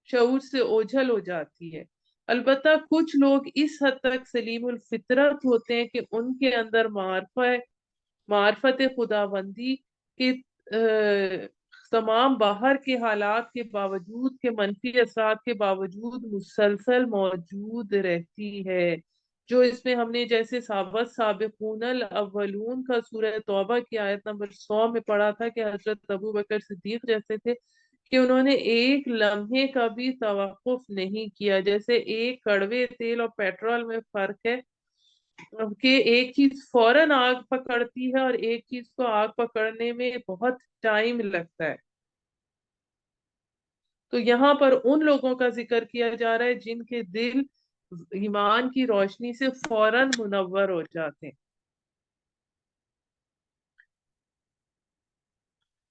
شعور سے اوجھل ہو جاتی ہے۔ البتہ کچھ لوگ اس حد تک سلیم الفطرت ہوتے ہیں کہ ان کے اندر معرفت خداوندی کے تمام باہر کے حالات کے باوجود، کے منفی اثرات کے باوجود مسلسل موجود رہتی ہے، جو اس میں ہم نے جیسے سابقون الاولون کا سورہ توبہ کی آیت نمبر 100 میں پڑھا تھا کہ حضرت ابو بکر صدیق جیسے تھے کہ انہوں نے ایک لمحے کا بھی توقف نہیں کیا۔ جیسے ایک کڑوے تیل اور پیٹرول میں فرق ہے کہ ایک چیز فوراً آگ پکڑتی ہے اور ایک چیز کو آگ پکڑنے میں بہت ٹائم لگتا ہے۔ تو یہاں پر ان لوگوں کا ذکر کیا جا رہا ہے جن کے دل ایمان کی روشنی سے فوراً منور ہو جاتے ہیں۔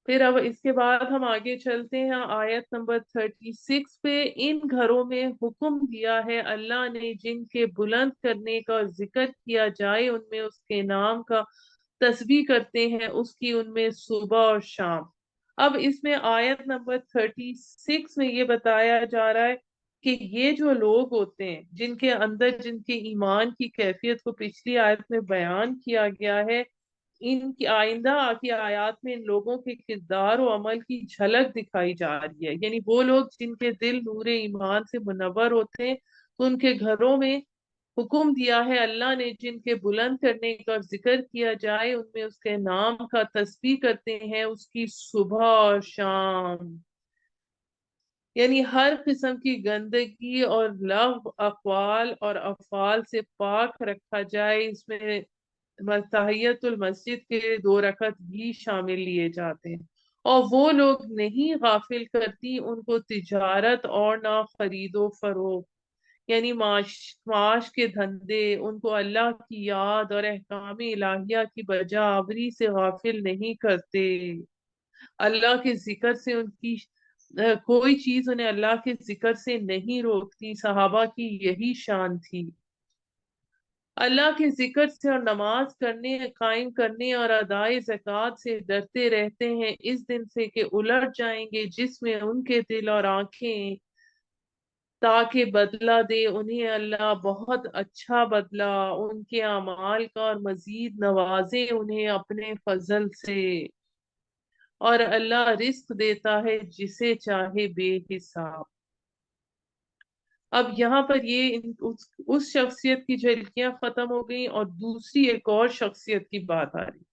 پھر اب اس کے بعد ہم آگے چلتے ہیں آیت نمبر 36 پہ۔ ان گھروں میں حکم دیا ہے اللہ نے جن کے بلند کرنے کا ذکر کیا جائے ان میں اس کے نام کا تسبیح کرتے ہیں اس کی ان میں صبح اور شام۔ اب اس میں آیت نمبر 36 میں یہ بتایا جا رہا ہے کہ یہ جو لوگ ہوتے ہیں جن کے اندر جن کے ایمان کی کیفیت کو پچھلی آیت میں بیان کیا گیا ہے، ان کی آئندہ کی آیات میں ان لوگوں کے کردار و عمل کی جھلک دکھائی جا رہی ہے۔ یعنی وہ لوگ جن کے دل نور ایمان سے منور ہوتے ہیں تو ان کے گھروں میں حکم دیا ہے اللہ نے جن کے بلند کرنے کا ذکر کیا جائے ان میں اس کے نام کا تسبیح کرتے ہیں اس کی صبح اور شام۔ یعنی ہر قسم کی گندگی اور لغو اقوال اور افعال سے پاک رکھا جائے، اس میں تحیت المسجد کے 2 رکعت بھی شامل لیے جاتے ہیں۔ اور وہ لوگ نہیں غافل کرتی ان کو تجارت اور نہ خرید و فروخت، یعنی معاش کے دھندے ان کو اللہ کی یاد اور احکام الہیہ کی بجا آوری سے غافل نہیں کرتے۔ اللہ کے ذکر سے ان کی کوئی چیز انہیں اللہ کے ذکر سے نہیں روکتی۔ صحابہ کی یہی شان تھی، اللہ کے ذکر سے اور نماز کرنے، قائم کرنے اور ادائے زکوٰۃ سے ڈرتے رہتے ہیں اس دن سے کہ الٹ جائیں گے جس میں ان کے دل اور آنکھیں، تاکہ بدلہ دے انہیں اللہ بہت اچھا بدلہ ان کے اعمال کا اور مزید نوازے انہیں اپنے فضل سے۔ اور اللہ رزق دیتا ہے جسے چاہے بے حساب۔ اب یہاں پر یہ اس شخصیت کی جھلکیاں ختم ہو گئیں اور دوسری ایک اور شخصیت کی بات آ رہی.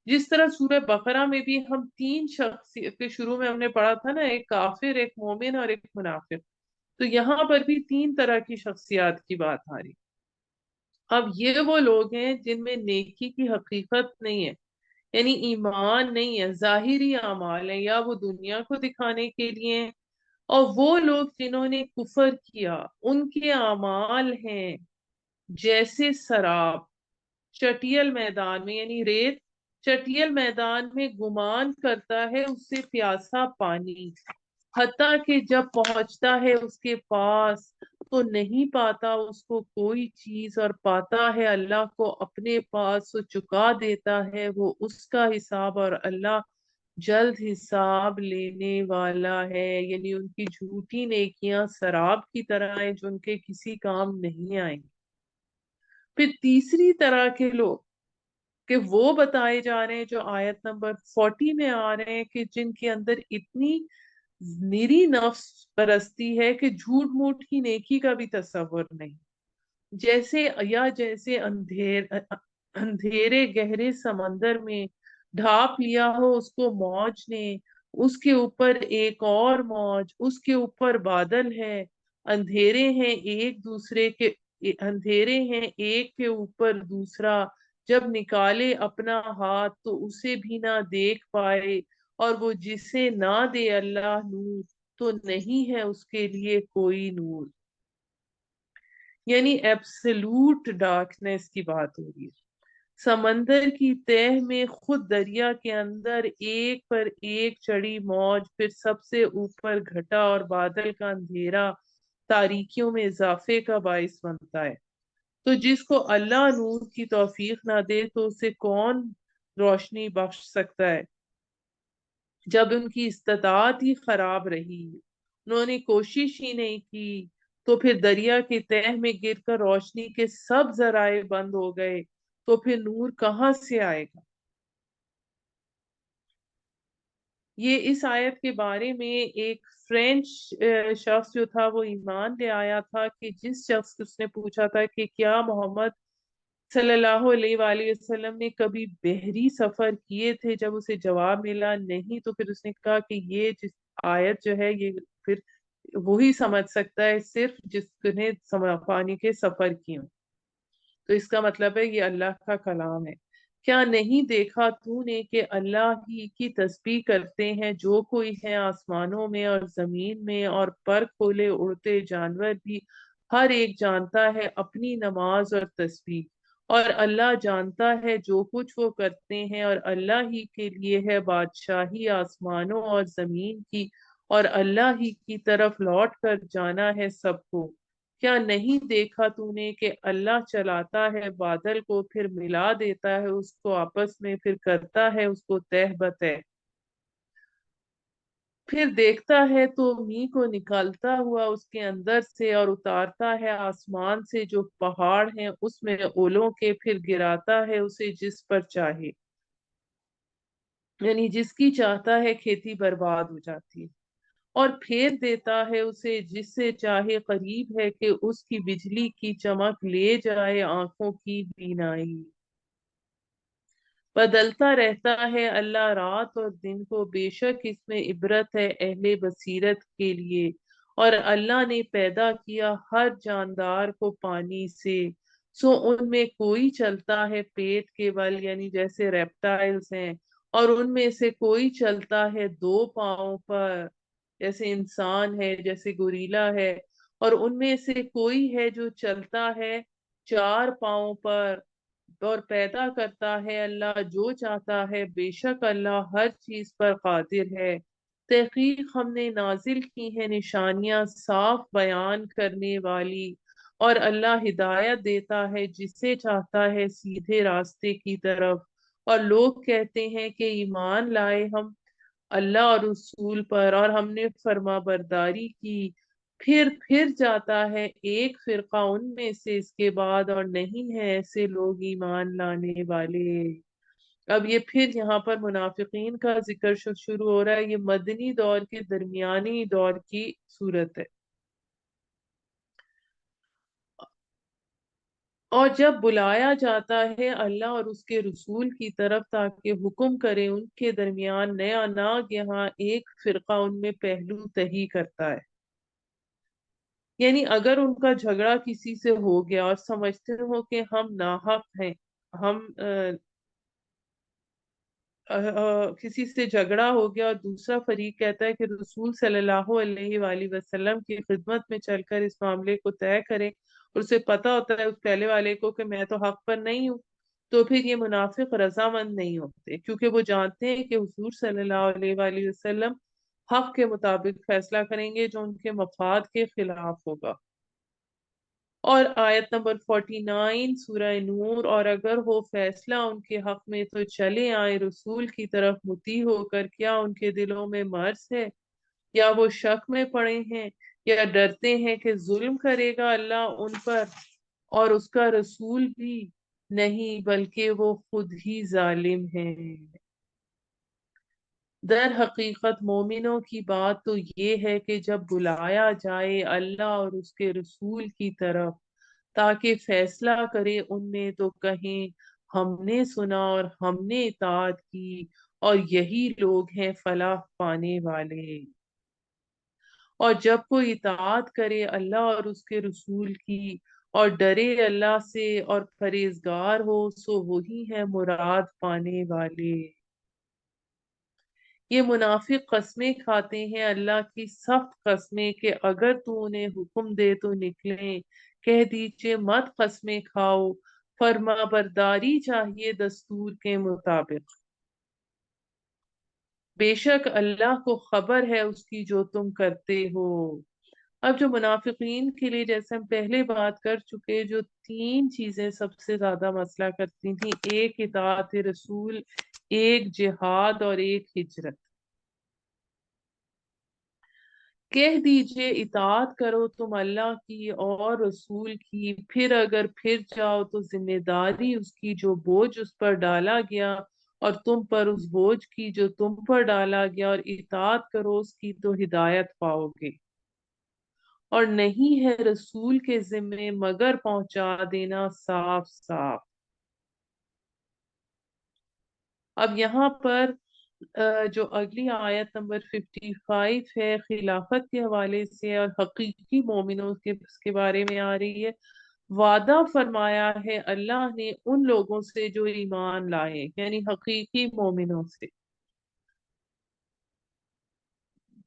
جس طرح سورہ بقرہ میں بھی ہم تین شخصیت کے شروع میں ہم نے پڑھا تھا نا، ایک کافر، ایک مومن اور ایک منافق، تو یہاں پر بھی تین طرح کی شخصیات کی بات آ رہی. اب یہ وہ لوگ ہیں جن میں نیکی کی حقیقت نہیں ہے، یعنی ایمان نہیں ہے، ظاہری اعمال ہیں یا وہ دنیا کو دکھانے کے لیے ہیں. اور وہ لوگ جنہوں نے کفر کیا، ان کے اعمال ہیں جیسے سراب چٹیل میدان میں، یعنی ریت چٹیل میدان میں گمان کرتا ہے اس سے پیاسا پانی، حتیٰ کہ جب پہنچتا ہے اس کے پاس تو نہیں پاتا اس کو کوئی چیز، اور پاتا ہے اللہ کو اپنے پاس تو چکا دیتا ہے وہ اس کا حساب، اور اللہ جلد حساب لینے والا ہے. یعنی ان کی جھوٹی نیکیاں سراب کی طرح ہیں جو ان کے کسی کام نہیں آئیں گی. پھر تیسری طرح کے لوگ کہ وہ بتائے جا رہے ہیں جو آیت نمبر 40 میں آ رہے ہیں، کہ جن کے اندر اتنی نری نفس پرستی ہے کہ جھوٹ موٹ کی نیکی کا بھی تصور نہیں. جیسے اندھیرے گہرے سمندر میں ڈھانپ لیا ہو اس کو موج نے، اس کے اوپر ایک اور موج، اس کے اوپر بادل ہے، اندھیرے ہیں ایک دوسرے کے، اندھیرے ہیں ایک کے اوپر دوسرا، جب نکالے اپنا ہاتھ تو اسے بھی نہ دیکھ پائے، اور وہ جسے نہ دے اللہ نور تو نہیں ہے اس کے لیے کوئی نور. یعنی ایبسلوٹ ڈارکنیس کی بات ہو رہی ہے. سمندر کی تہ میں خود دریا کے اندر ایک پر ایک چڑی موج، پھر سب سے اوپر گھٹا اور بادل کا اندھیرا تاریکیوں میں اضافے کا باعث بنتا ہے. تو جس کو اللہ نور کی توفیق نہ دے تو اسے کون روشنی بخش سکتا ہے؟ جب ان کی استطاعت ہی خراب رہی، انہوں نے کوشش ہی نہیں کی، تو پھر دریا کی تہ میں گر کر روشنی کے سب ذرائع بند ہو گئے، تو پھر نور کہاں سے آئے گا؟ یہ اس آیت کے بارے میں ایک فرینچ شخص جو تھا وہ ایمان لے آیا تھا، کہ جس شخص اس نے پوچھا تھا کہ کیا محمد صلی اللہ علیہ وآلہ وسلم نے کبھی بحری سفر کیے تھے؟ جب اسے جواب ملا نہیں، تو پھر اس نے کہا کہ یہ جس آیت جو ہے یہ پھر وہی سمجھ سکتا ہے صرف جس نے پانی کے سفر کیے ہوں. تو اس کا مطلب ہے یہ اللہ کا کلام ہے. کیا نہیں دیکھا تو نے کہ اللہ ہی کی تسبیح کرتے ہیں جو کوئی ہے آسمانوں میں اور زمین میں، اور پر کھولے اڑتے جانور بھی ہر ایک جانتا ہے اپنی نماز اور تسبیح، اور اللہ جانتا ہے جو کچھ وہ کرتے ہیں، اور اللہ ہی کے لیے ہے بادشاہی آسمانوں اور زمین کی، اور اللہ ہی کی طرف لوٹ کر جانا ہے سب کو. کیا نہیں دیکھا تو نے کہ اللہ چلاتا ہے بادل کو، پھر ملا دیتا ہے اس کو آپس میں، پھر کرتا ہے اس کو تہ بتہ، پھر دیکھتا ہے تو می کو نکالتا ہوا اس کے اندر سے، اور اتارتا ہے آسمان سے جو پہاڑ ہیں اس میں اولوں کے، پھر گراتا ہے اسے جس پر چاہے، یعنی جس کی چاہتا ہے کھیتی برباد ہو جاتی ہے، اور پھیر دیتا ہے اسے جس سے چاہے، قریب ہے کہ اس کی بجلی کی چمک لے جائے آنکھوں کی بینائی. بدلتا رہتا ہے اللہ رات اور دن کو، بے شک اس میں عبرت ہے اہل بصیرت کے لیے. اور اللہ نے پیدا کیا ہر جاندار کو پانی سے، سو ان میں کوئی چلتا ہے پیٹ کے بل، یعنی جیسے ریپٹائلز ہیں، اور ان میں سے کوئی چلتا ہے دو پاؤں پر جیسے انسان ہے، جیسے گوریلا ہے، اور ان میں سے کوئی ہے جو چلتا ہے چار پاؤں پر. اور پیدا کرتا ہے اللہ جو چاہتا ہے، بے شک اللہ ہر چیز پر قادر ہے. تحقیق ہم نے نازل کی ہے نشانیاں صاف بیان کرنے والی، اور اللہ ہدایت دیتا ہے جسے چاہتا ہے سیدھے راستے کی طرف. اور لوگ کہتے ہیں کہ ایمان لائے ہم اللہ اور رسول پر، اور ہم نے فرما برداری کی، پھر جاتا ہے ایک فرقہ ان میں سے اس کے بعد، اور نہیں ہے ایسے لوگ ایمان لانے والے. اب یہ پھر یہاں پر منافقین کا ذکر شروع ہو رہا ہے. یہ مدنی دور کے درمیانی دور کی صورت ہے. اور جب بلایا جاتا ہے اللہ اور اس کے رسول کی طرف تاکہ حکم کرے ان کے درمیان، نیا ناگہاں ایک فرقہ ان میں پہلو تہی کرتا ہے۔ یعنی اگر ان کا جھگڑا کسی سے ہو گیا اور سمجھتے ہو کہ ہم ناحق ہیں، ہم کسی سے جھگڑا ہو گیا اور دوسرا فریق کہتا ہے کہ رسول صلی اللہ علیہ وآلہ وسلم کی خدمت میں چل کر اس معاملے کو طے کریں، اور اسے پتا ہوتا ہے اس پہلے والے کو کہ میں تو حق پر نہیں ہوں، تو پھر یہ منافق رضامند نہیں ہوتے، کیونکہ وہ جانتے ہیں کہ حضور صلی اللہ علیہ وآلہ وسلم حق کے مطابق فیصلہ کریں گے جو ان کے مفاد کے خلاف ہوگا۔ اور آیت نمبر 49 سورہ نور، اور اگر ہو فیصلہ ان کے حق میں تو چلے آئیں رسول کی طرف مطیع ہو کر، کیا ان کے دلوں میں مرض ہے یا وہ شک میں پڑے ہیں یا ڈرتے ہیں کہ ظلم کرے گا اللہ ان پر اور اس کا رسول بھی؟ نہیں، بلکہ وہ خود ہی ظالم ہیں۔ در حقیقت مومنوں کی بات تو یہ ہے کہ جب بلایا جائے اللہ اور اس کے رسول کی طرف تاکہ فیصلہ کرے ان میں، تو کہیں ہم نے سنا اور ہم نے اطاعت کی اور یہی لوگ ہیں فلاح پانے والے۔ اور جب کوئی اطاعت کرے اللہ اور اس کے رسول کی اور ڈرے اللہ سے اور پرہیزگار ہو، سو وہی ہے مراد پانے والے۔ یہ منافق قسمیں کھاتے ہیں اللہ کی سخت قسمیں کہ اگر تو انہیں حکم دے تو نکلیں، کہہ دیجئے مت قسمیں کھاؤ، فرما برداری چاہیے دستور کے مطابق، بے شک اللہ کو خبر ہے اس کی جو تم کرتے ہو۔ اب جو منافقین کے لیے، جیسے ہم پہلے بات کر چکے، جو تین چیزیں سب سے زیادہ مسئلہ کرتی تھیں، ایک اطاعت رسول، ایک جہاد اور ایک ہجرت۔ کہہ دیجئے اطاعت کرو تم اللہ کی اور رسول کی، پھر اگر پھر جاؤ تو ذمہ داری اس کی جو بوجھ اس پر ڈالا گیا اور تم پر اس بوجھ کی جو تم پر ڈالا گیا، اور اطاعت کرو اس کی تو ہدایت پاؤ گے۔ اور نہیں ہے رسول کے ذمے مگر پہنچا دینا صاف صاف۔ اب یہاں پر جو اگلی آیت نمبر 55 ہے خلافت کے حوالے سے اور حقیقی مومنوں کے بارے میں آ رہی ہے۔ وعدہ فرمایا ہے اللہ نے ان لوگوں سے جو ایمان لائے، یعنی حقیقی مومنوں سے،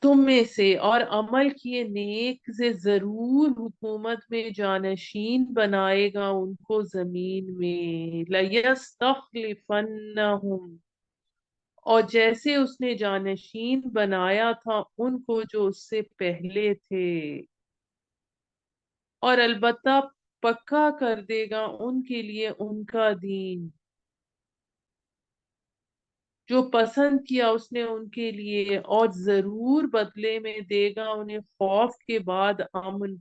تم میں سے، اور عمل کیے نیک سے، ضرور حکومت میں جانشین بنائے گا ان کو زمین میں، لَيَسْتَخْلِفَنَّهُمْ، اور جیسے اس نے جانشین بنایا تھا ان کو جو اس سے پہلے تھے، اور البتہ پکا کر دے گا ان کے لیے ان کا دین جو پسند کیا اس نے ان کے لیے، اور ضرور بدلے میں دے گا انہیں خوف کے بعد امن،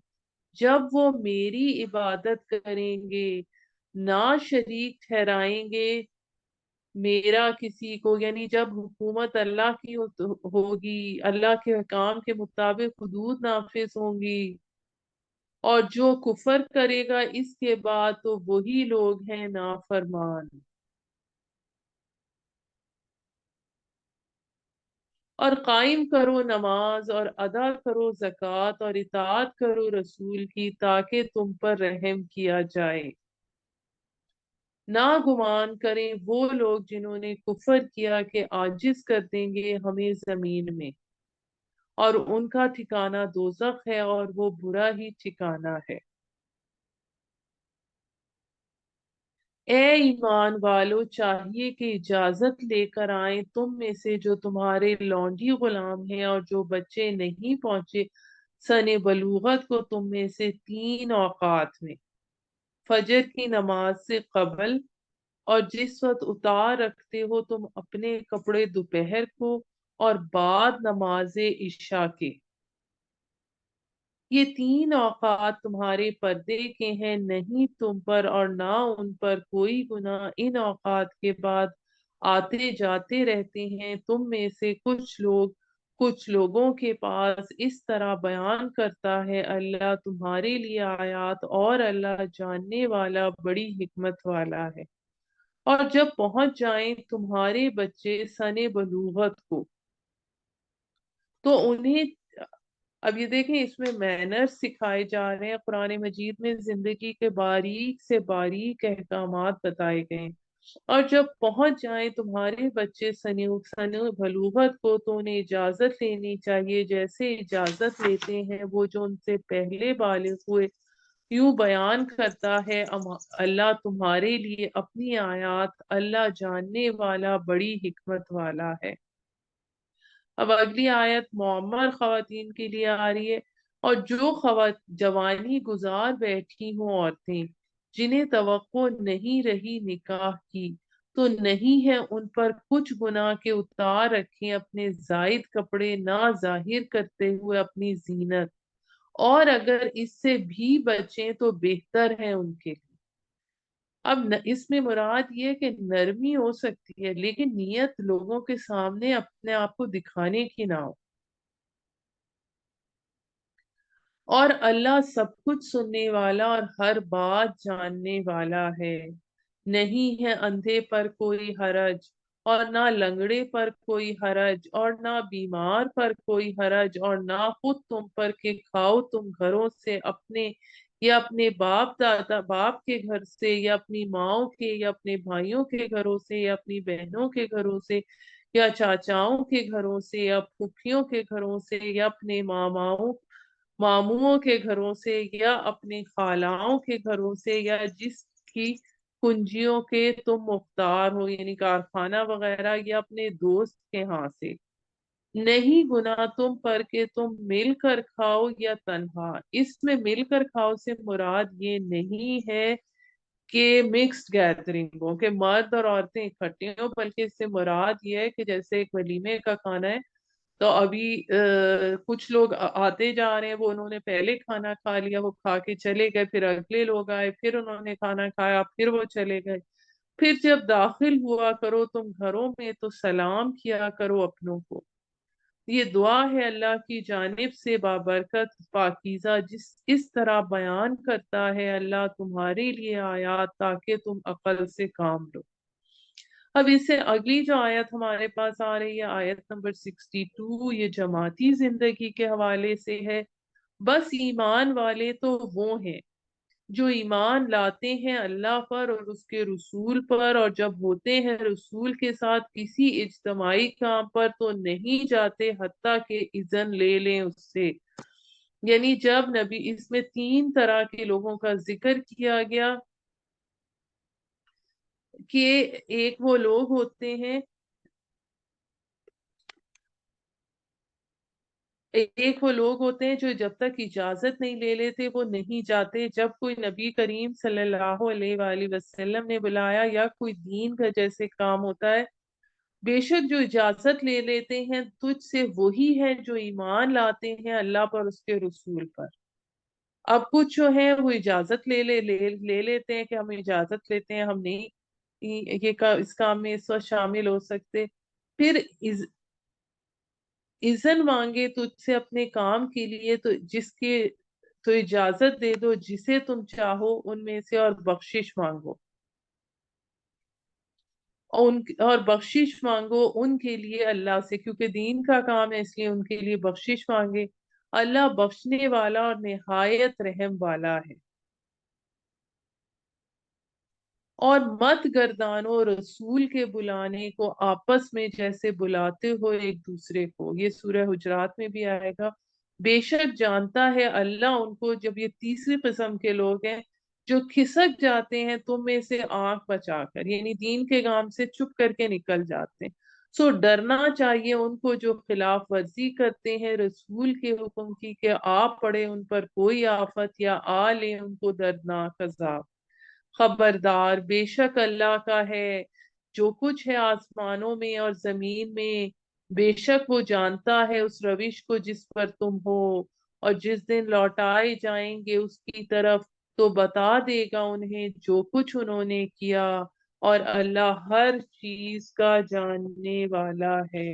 جب وہ میری عبادت کریں گے، نہ شریک ٹھہرائیں گے میرا کسی کو، یعنی جب حکومت اللہ کی ہوگی، اللہ کے حکام کے مطابق حدود نافذ ہوں گی، اور جو کفر کرے گا اس کے بعد تو وہی لوگ ہیں نافرمان۔ اور قائم کرو نماز اور ادا کرو زکوٰۃ اور اطاعت کرو رسول کی تاکہ تم پر رحم کیا جائے۔ نہ گمان کریں وہ لوگ جنہوں نے کفر کیا کہ عاجز کر دیں گے ہمیں زمین میں، اور ان کا ٹھکانہ دوزخ ہے اور وہ برا ہی ٹھکانہ ہے۔ اے ایمان والو، چاہیے کہ اجازت لے کر آئیں تم میں سے جو تمہارے لونڈی غلام ہیں اور جو بچے نہیں پہنچے سن بلوغت کو تم میں سے 3 اوقات میں، فجر کی نماز سے قبل، اور جس وقت اتار رکھتے ہو تم اپنے کپڑے دوپہر کو، اور بعد نماز عشاء کے۔ یہ 3 اوقات تمہارے پردے کے ہیں، نہیں تم پر اور نہ ان پر کوئی گناہ ان اوقات کے بعد آتے جاتے رہتے ہیں تم میں سے کچھ لوگ، کچھ لوگوں کے پاس اس طرح بیان کرتا ہے اللہ تمہارے لیے آیات، اور اللہ جاننے والا بڑی حکمت والا ہے۔ اور جب پہنچ جائیں تمہارے بچے سن بلوغت کو تو انہیں، اب یہ دیکھیں اس میں مینرز سکھائے جا رہے ہیں، قرآن مجید میں زندگی کے باریک سے باریک احکامات بتائے گئے ہیں۔ اور جب پہنچ جائیں تمہارے بچے سن بلوغت کو تو انہیں اجازت لینی چاہیے جیسے اجازت لیتے ہیں وہ جو ان سے پہلے بالغ ہوئے۔ یوں بیان کرتا ہے اللہ تمہارے لیے اپنی آیات، اللہ جاننے والا بڑی حکمت والا ہے۔ اب اگلی آیت معمر خواتین کے لیے آ رہی ہے۔ اور جو جوانی گزار بیٹھی ہوں عورتیں جنہیں توقع نہیں رہی نکاح کی، تو نہیں ہے ان پر کچھ گناہ کے اتار رکھیں اپنے زائد کپڑے نہ ظاہر کرتے ہوئے اپنی زینت، اور اگر اس سے بھی بچیں تو بہتر ہے ان کے لیے۔ اب اس میں مراد یہ ہے کہ نرمی ہو سکتی ہے لیکن نیت لوگوں کے سامنے اپنے آپ کو دکھانے کی نہ ہو۔ اور اللہ سب کچھ سننے والا اور ہر بات جاننے والا ہے۔ نہیں ہے اندھے پر کوئی حرج، اور نہ لنگڑے پر کوئی حرج، اور نہ بیمار پر کوئی حرج، اور نہ خود تم پر کہ کھاؤ تم گھروں سے اپنے، یا اپنے باپ کے گھر سے، یا اپنی ماؤں کے، یا اپنے بھائیوں کے گھروں سے، یا اپنی بہنوں کے گھروں سے، یا چاچاؤں کے گھروں سے، یا پھوپھیوں کے گھروں سے، یا اپنے ماموؤں کے گھروں سے، یا اپنے خالاؤں کے گھروں سے، یا جس کی کنجیوں کے تم مختار ہو یعنی کارخانہ وغیرہ، یا اپنے دوست کے ہاں سے۔ نہیں گناہ تم پر کہ تم مل کر کھاؤ یا تنہا۔ اس میں مل کر کھاؤ سے مراد یہ نہیں ہے کہ مکسڈ گیدرنگ ہو کہ مرد اور عورتیں اکٹھے ہوں، بلکہ اس سے مراد یہ ہے کہ جیسے ایک ولیمے کا کھانا ہے تو ابھی کچھ لوگ آتے جا رہے ہیں، وہ انہوں نے پہلے کھانا کھا لیا، وہ کھا کے چلے گئے، پھر اگلے لوگ آئے، پھر انہوں نے کھانا کھایا، پھر وہ چلے گئے۔ پھر جب داخل ہوا کرو تم گھروں میں تو سلام کیا کرو اپنوں کو۔ یہ دعا ہے اللہ کی جانب سے بابرکت پاکیزہ، اس طرح بیان کرتا ہے اللہ تمہارے لیے آیات تاکہ تم عقل سے کام لو۔ اب اس سے اگلی جو آیت ہمارے پاس آ رہی ہے آیت نمبر 62، یہ جماعتی زندگی کے حوالے سے ہے۔ بس ایمان والے تو وہ ہیں جو ایمان لاتے ہیں اللہ پر اور اس کے رسول پر، اور جب ہوتے ہیں رسول کے ساتھ کسی اجتماعی کام پر تو نہیں جاتے حتیٰ کہ اذن لے لیں اس سے۔ یعنی جب نبی، اس میں 3 طرح کے لوگوں کا ذکر کیا گیا کہ ایک وہ لوگ ہوتے ہیں، جو جب تک اجازت نہیں لے لیتے وہ نہیں جاتے۔ جب کوئی نبی کریم صلی اللہ علیہ وآلہ وسلم نے بلایا یا کوئی دین کا جیسے کام ہوتا ہے، بے شک جو اجازت لے لیتے ہیں تجھ سے وہی ہے جو ایمان لاتے ہیں اللہ پر اس کے رسول پر۔ اب کچھ جو ہیں وہ اجازت لے لیتے ہیں کہ ہم اجازت لیتے ہیں، ہم نہیں اس کام میں اس وقت شامل ہو سکتے۔ پھر اذن مانگے تجھ سے اپنے کام کے لیے تو جس کے تو اجازت دے دو جسے تم چاہو ان میں سے، اور بخشش مانگو، اور بخشش مانگو ان کے لیے اللہ سے، کیونکہ دین کا کام ہے اس لیے ان کے لیے بخشش مانگے۔ اللہ بخشنے والا اور نہایت رحم والا ہے۔ اور مت گردانو رسول کے بلانے کو آپس میں جیسے بلاتے ہو ایک دوسرے کو، یہ سورہ حجرات میں بھی آئے گا۔ بے شک جانتا ہے اللہ ان کو، جب یہ تیسری قسم کے لوگ ہیں جو کھسک جاتے ہیں تم میں سے آنکھ بچا کر، یعنی دین کے کام سے چپ کر کے نکل جاتے ہیں، سو ڈرنا چاہیے ان کو جو خلاف ورزی کرتے ہیں رسول کے حکم کی، کہ آ پڑے ان پر کوئی آفت یا آ لے ان کو دردناک عذاب۔ خبردار بے شک اللہ کا ہے جو کچھ ہے آسمانوں میں اور زمین میں، بے شک وہ جانتا ہے اس روش کو جس پر تم ہو، اور جس دن لوٹائے جائیں گے اس کی طرف تو بتا دے گا انہیں جو کچھ انہوں نے کیا، اور اللہ ہر چیز کا جاننے والا ہے۔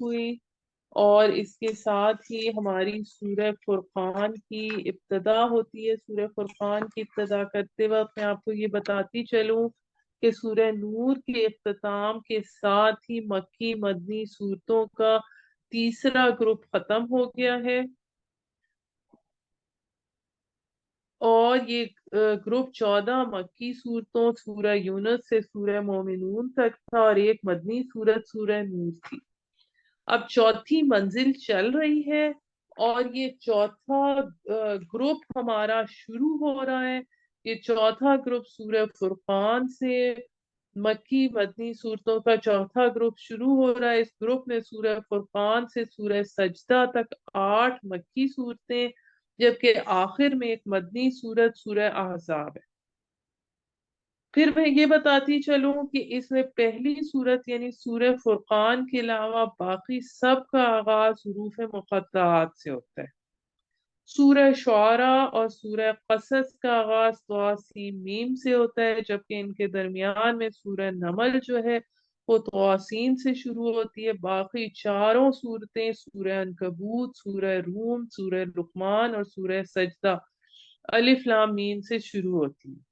ہوئی، اور اس کے ساتھ ہی ہماری سورہ فرقان کی ابتدا ہوتی ہے۔ سورہ فرقان کی ابتدا کرتے وقت میں آپ کو یہ بتاتی چلوں کہ سورہ نور کے اختتام کے ساتھ ہی مکی مدنی صورتوں کا تیسرا گروپ ختم ہو گیا ہے، اور یہ گروپ 14 مکی صورتوں سورہ یونس سے سورہ مومنون تک تھا، اور ایک مدنی صورت سورہ نور تھی۔ اب چوتھی منزل چل رہی ہے، اور یہ چوتھا گروپ ہمارا شروع ہو رہا ہے۔ یہ چوتھا گروپ سورہ فرقان سے مکی مدنی صورتوں کا چوتھا گروپ شروع ہو رہا ہے۔ اس گروپ میں سورہ فرقان سے سورہ سجدہ تک 8 مکی صورتیں، جبکہ آخر میں ایک مدنی صورت سورہ احزاب ہے۔ پھر میں یہ بتاتی چلوں کہ اس میں پہلی صورت یعنی سورہ فرقان کے علاوہ باقی سب کا آغاز حروف مقطعات سے ہوتا ہے۔ سورہ شعراء اور سورہ قصص کا آغاز طاسین میم سے ہوتا ہے، جبکہ ان کے درمیان میں سورہ نمل جو ہے وہ طاسین سے شروع ہوتی ہے۔ باقی چاروں صورتیں سورہ عنکبوت، سورہ روم، سورہ لقمان اور سورہ سجدہ الف لام میم سے شروع ہوتی ہیں۔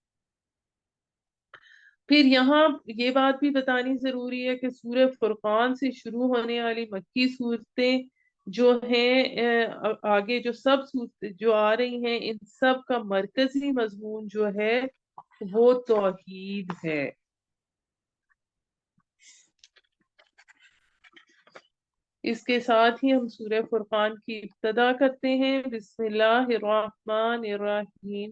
پھر یہاں یہ بات بھی بتانی ضروری ہے کہ سورہ فرقان سے شروع ہونے والی مکی صورتیں جو ہیں آگے جو سب صورتیں جو آ رہی ہیں، ان سب کا مرکزی مضمون جو ہے وہ توحید ہے۔ اس کے ساتھ ہی ہم سورہ فرقان کی ابتدا کرتے ہیں۔ بسم اللہ الرحمن الرحیم۔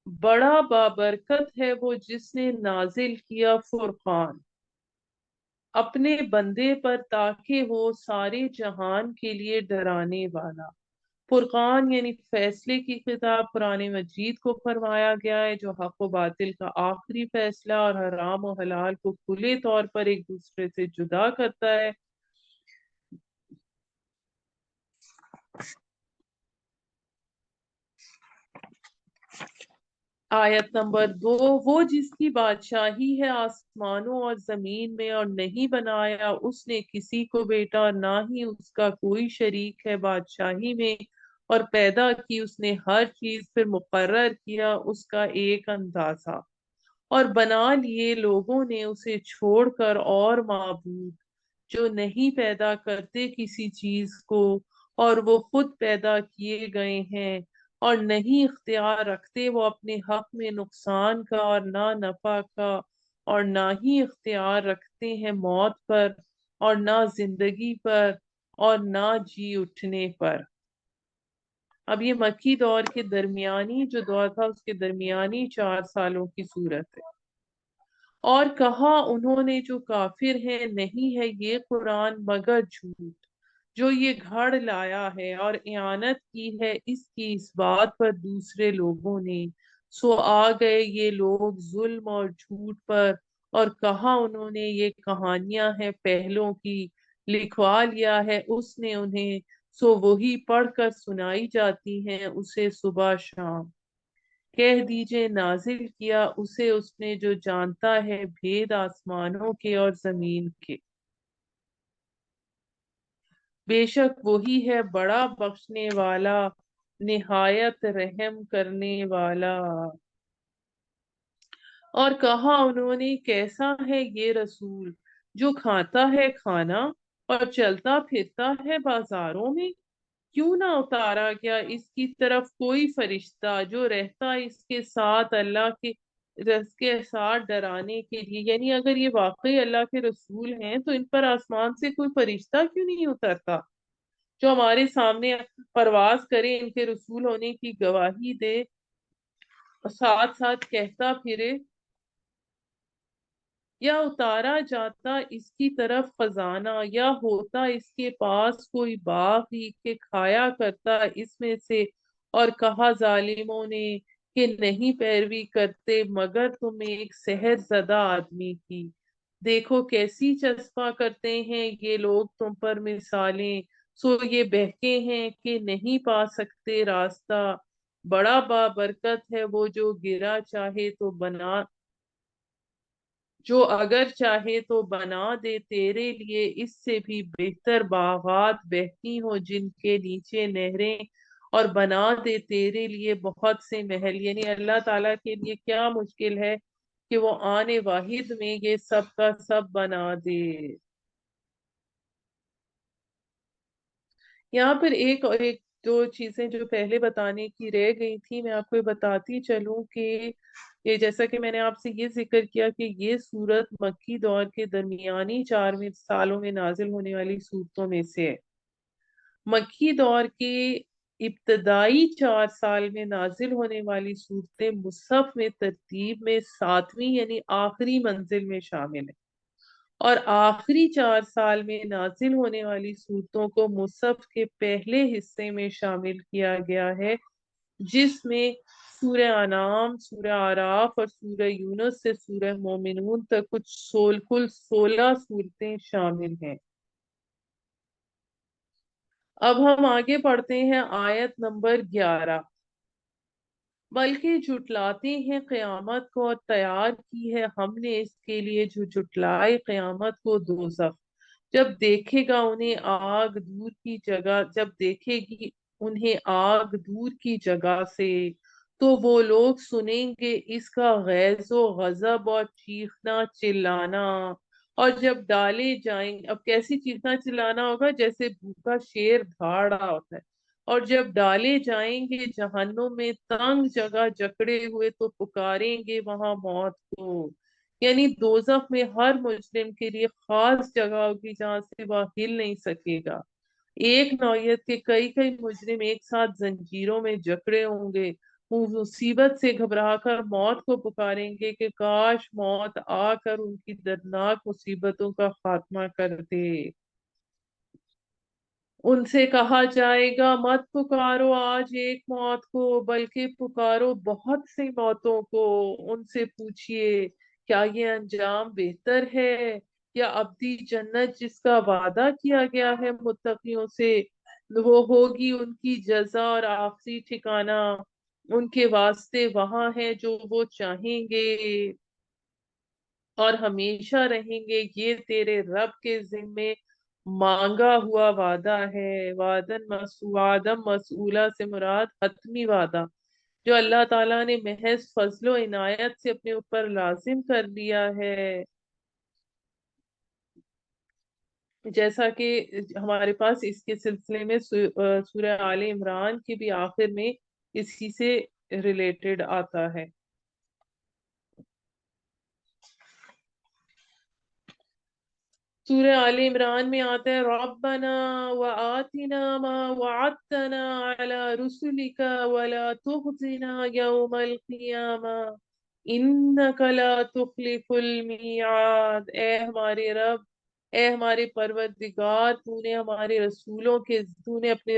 بڑا بابرکت ہے وہ جس نے نازل کیا فرقان اپنے بندے پر، تاکہ وہ سارے جہان کے لیے ڈرانے والا۔ فرقان یعنی فیصلے کی کتاب قرآن مجید کو فرمایا گیا ہے، جو حق و باطل کا آخری فیصلہ اور حرام و حلال کو کھلے طور پر ایک دوسرے سے جدا کرتا ہے۔ آیت نمبر 2، وہ جس کی بادشاہی ہے آسمانوں اور زمین میں، اور نہیں بنایا اس نے کسی کو بیٹا اور نہ ہی اس کا کوئی شریک ہے بادشاہی میں، اور پیدا کی اس نے ہر چیز، پھر مقرر کیا اس کا ایک اندازہ، اور بنا لیے لوگوں نے اسے چھوڑ کر اور معبود جو نہیں پیدا کرتے کسی چیز کو، اور وہ خود پیدا کیے گئے ہیں، اور نہیں اختیار رکھتے وہ اپنے حق میں نقصان کا اور نہ نفع کا، اور نہ ہی اختیار رکھتے ہیں موت پر اور نہ زندگی پر اور نہ جی اٹھنے پر۔ اب یہ مکی دور کے درمیانی جو دور تھا اس کے درمیانی 4 سالوں کی صورت ہے۔ اور کہا انہوں نے جو کافر ہیں، نہیں ہے یہ قرآن مگر جھوٹ جو یہ گھڑ لایا ہے، اور اعانت کی ہے اس بات پر دوسرے لوگوں نے، سو آ گئے یہ لوگ ظلم اور جھوٹ پر۔ اور کہا انہوں نے یہ کہانیاں ہیں پہلوں کی، لکھوا لیا ہے اس نے انہیں، سو وہی پڑھ کر سنائی جاتی ہیں اسے صبح شام۔ کہہ دیجئے نازل کیا اسے اس نے جو جانتا ہے بھید آسمانوں کے اور زمین کے، بے شک وہی ہے بڑا بخشنے والا نہایت رحم کرنے والا۔ اور کہا انہوں نے کیسا ہے یہ رسول جو کھاتا ہے کھانا اور چلتا پھرتا ہے بازاروں میں، کیوں نہ اتارا گیا اس کی طرف کوئی فرشتہ جو رہتا اس کے ساتھ اللہ کے رس کے ساتھ ڈرانے کے لیے۔ یعنی اگر یہ واقعی اللہ کے رسول ہیں تو ان پر آسمان سے کوئی فرشتہ کیوں نہیں اترتا جو ہمارے سامنے پرواز کرے، ان کے رسول ہونے کی گواہی دے، اور ساتھ ساتھ کہتا پھرے، یا اتارا جاتا اس کی طرف خزانہ، یا ہوتا اس کے پاس کوئی باغ ہی کہ کھایا کرتا اس میں سے۔ اور کہا ظالموں نے کہ نہیں پیروی کرتے مگر تم ایک سحر زدہ آدمی کی، دیکھو کیسی چسپاں کرتے ہیں یہ لوگ تم پر مثالیں، سو یہ بہکے ہیں کہ نہیں پا سکتے راستہ۔ بڑا بابرکت ہے وہ جو گرا چاہے تو بنا جو اگر چاہے تو بنا دے تیرے لیے اس سے بھی بہتر باغات بہتی ہوں جن کے نیچے نہریں، اور بنا دے تیرے لیے بہت سے محل، یعنی اللہ تعالیٰ کے لیے کیا مشکل ہے کہ وہ آنے واحد میں یہ سب کا سب بنا دے۔ یہاں پر ایک اور ایک دو چیزیں جو پہلے بتانے کی رہ گئی تھی میں آپ کو یہ بتاتی چلوں کہ یہ جیسا کہ میں نے آپ سے یہ ذکر کیا کہ یہ سورت مکی دور کے درمیانی 4 سالوں میں نازل ہونے والی سورتوں میں سے ہے۔ مکی دور کے ابتدائی 4 سال میں نازل ہونے والی صورتیں مصحف میں ترتیب میں 7ویں یعنی آخری منزل میں شامل ہیں، اور آخری 4 سال میں نازل ہونے والی صورتوں کو مصحف کے پہلے حصے میں شامل کیا گیا ہے، جس میں سورہ انعام، سورہ آراف اور سورہ یونس سے سورہ مومنون تک کل 16 صورتیں شامل ہیں۔ اب ہم آگے پڑھتے ہیں آیت نمبر 11۔ بلکہ جھٹلاتے ہیں قیامت کو، اور تیار کی ہے ہم نے اس کے لیے جو جھٹلائے قیامت کو دوزخ، جب دیکھے گی انہیں آگ دور کی جگہ سے، تو وہ لوگ سنیں گے اس کا غیظ و غضب اور چیخنا چلانا، اور جب ڈالے جائیں، اب کیسی چیخنا چلانا ہوگا؟ جیسے بھوکا شیر بھاڑ رہا ہوتا ہے۔ اور جب ڈالے جائیں گے جہنم میں تنگ جگہ جکڑے ہوئے، تو پکاریں گے وہاں موت کو، یعنی دوزخ میں ہر مجرم کے لیے خاص جگہ ہوگی جہاں سے وہ ہل نہیں سکے گا۔ ایک نوعیت کے کئی کئی مجرم ایک ساتھ زنجیروں میں جکڑے ہوں گے، وہ مصیبت سے گھبرا کر موت کو پکاریں گے کہ کاش موت آ کر ان کی دردناک مصیبتوں کا خاتمہ کر دے۔ ان سے کہا جائے گا مت پکارو آج ایک موت کو، بلکہ پکارو بہت سی موتوں کو۔ ان سے پوچھئے کیا یہ انجام بہتر ہے، یا ابدی جنت جس کا وعدہ کیا گیا ہے متقیوں سے، وہ ہوگی ان کی جزا اور آخری ٹھکانہ ان کے واسطے وہاں ہے جو وہ چاہیں گے، اور ہمیشہ رہیں گے۔ یہ تیرے رب کے ذمے مانگا ہوا وعدہ ہے۔ وعدم مسئولہ سے مراد حتمی وعدہ، جو اللہ تعالیٰ نے محض فضل و عنایت سے اپنے اوپر لازم کر لیا ہے، جیسا کہ ہمارے پاس اس کے سلسلے میں سورہ آل عمران کے بھی آخر میں اسی سے ریلیٹڈ آتا ہے۔ سورہ آل عمران میں آتا ہے ربنا وآتنا ما وعدتنا على رسلك ولا تخزنا يوم القیامہ انك لا تخلف المیعاد۔ اے ہمارے رب، اے ہمارے پروردگار، تو نے اپنے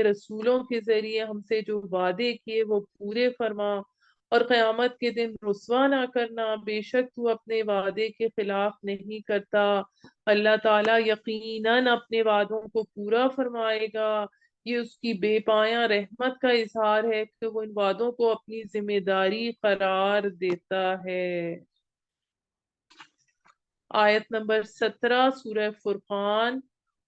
رسولوں کے ذریعے ہم سے جو وعدے کیے وہ پورے فرما، اور قیامت کے دن رسوا نہ کرنا، بے شک تو اپنے وعدے کے خلاف نہیں کرتا۔ اللہ تعالیٰ یقیناً اپنے وعدوں کو پورا فرمائے گا۔ یہ اس کی بے پایاں رحمت کا اظہار ہے کہ وہ ان وعدوں کو اپنی ذمہ داری قرار دیتا ہے۔ آیت نمبر 17 سورہ فرقان۔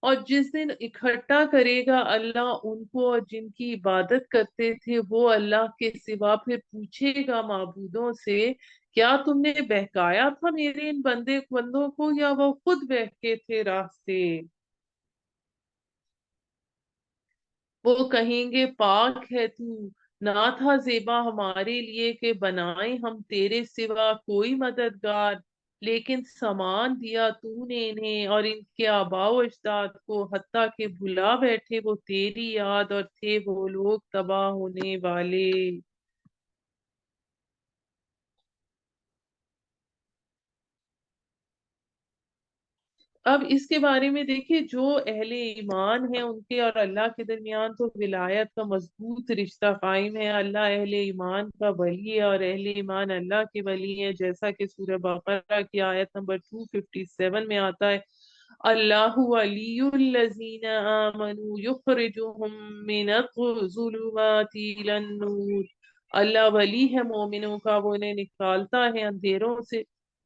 اور جس دن اکٹھا کرے گا اللہ ان کو اور جن کی عبادت کرتے تھے وہ اللہ کے سوا، پھر پوچھے گا معبودوں سے کیا تم نے بہکایا تھا میرے ان بندوں کو، یا وہ خود بہکے تھے راہ سے؟ وہ کہیں گے پاک ہے تو، نہ تھا زیبا ہمارے لیے کہ بنائیں ہم تیرے سوا کوئی مددگار، لیکن سامان دیا تو نے انہیں اور ان کے آباء و اجداد کو، حتیٰ کہ بھلا بیٹھے وہ تیری یاد، اور تھے وہ لوگ تباہ ہونے والے۔ اب اس کے بارے میں دیکھیں، جو اہل ایمان ہیں ان کے اور اللہ کے درمیان تو ولایت کا مضبوط رشتہ قائم ہے۔ اللہ اہل ایمان کا ولی ہے، اور اہل ایمان اللہ کے ولی ہیں، جیسا کہ سورہ بقرہ کی آیت نمبر 257 میں آتا ہے اللہ ولی الذین آمنوا یخرجهم من الظلمات الی النور۔ اللہ ولی ہے مومنوں کا، وہ انہیں نکالتا ہے اندھیروں سے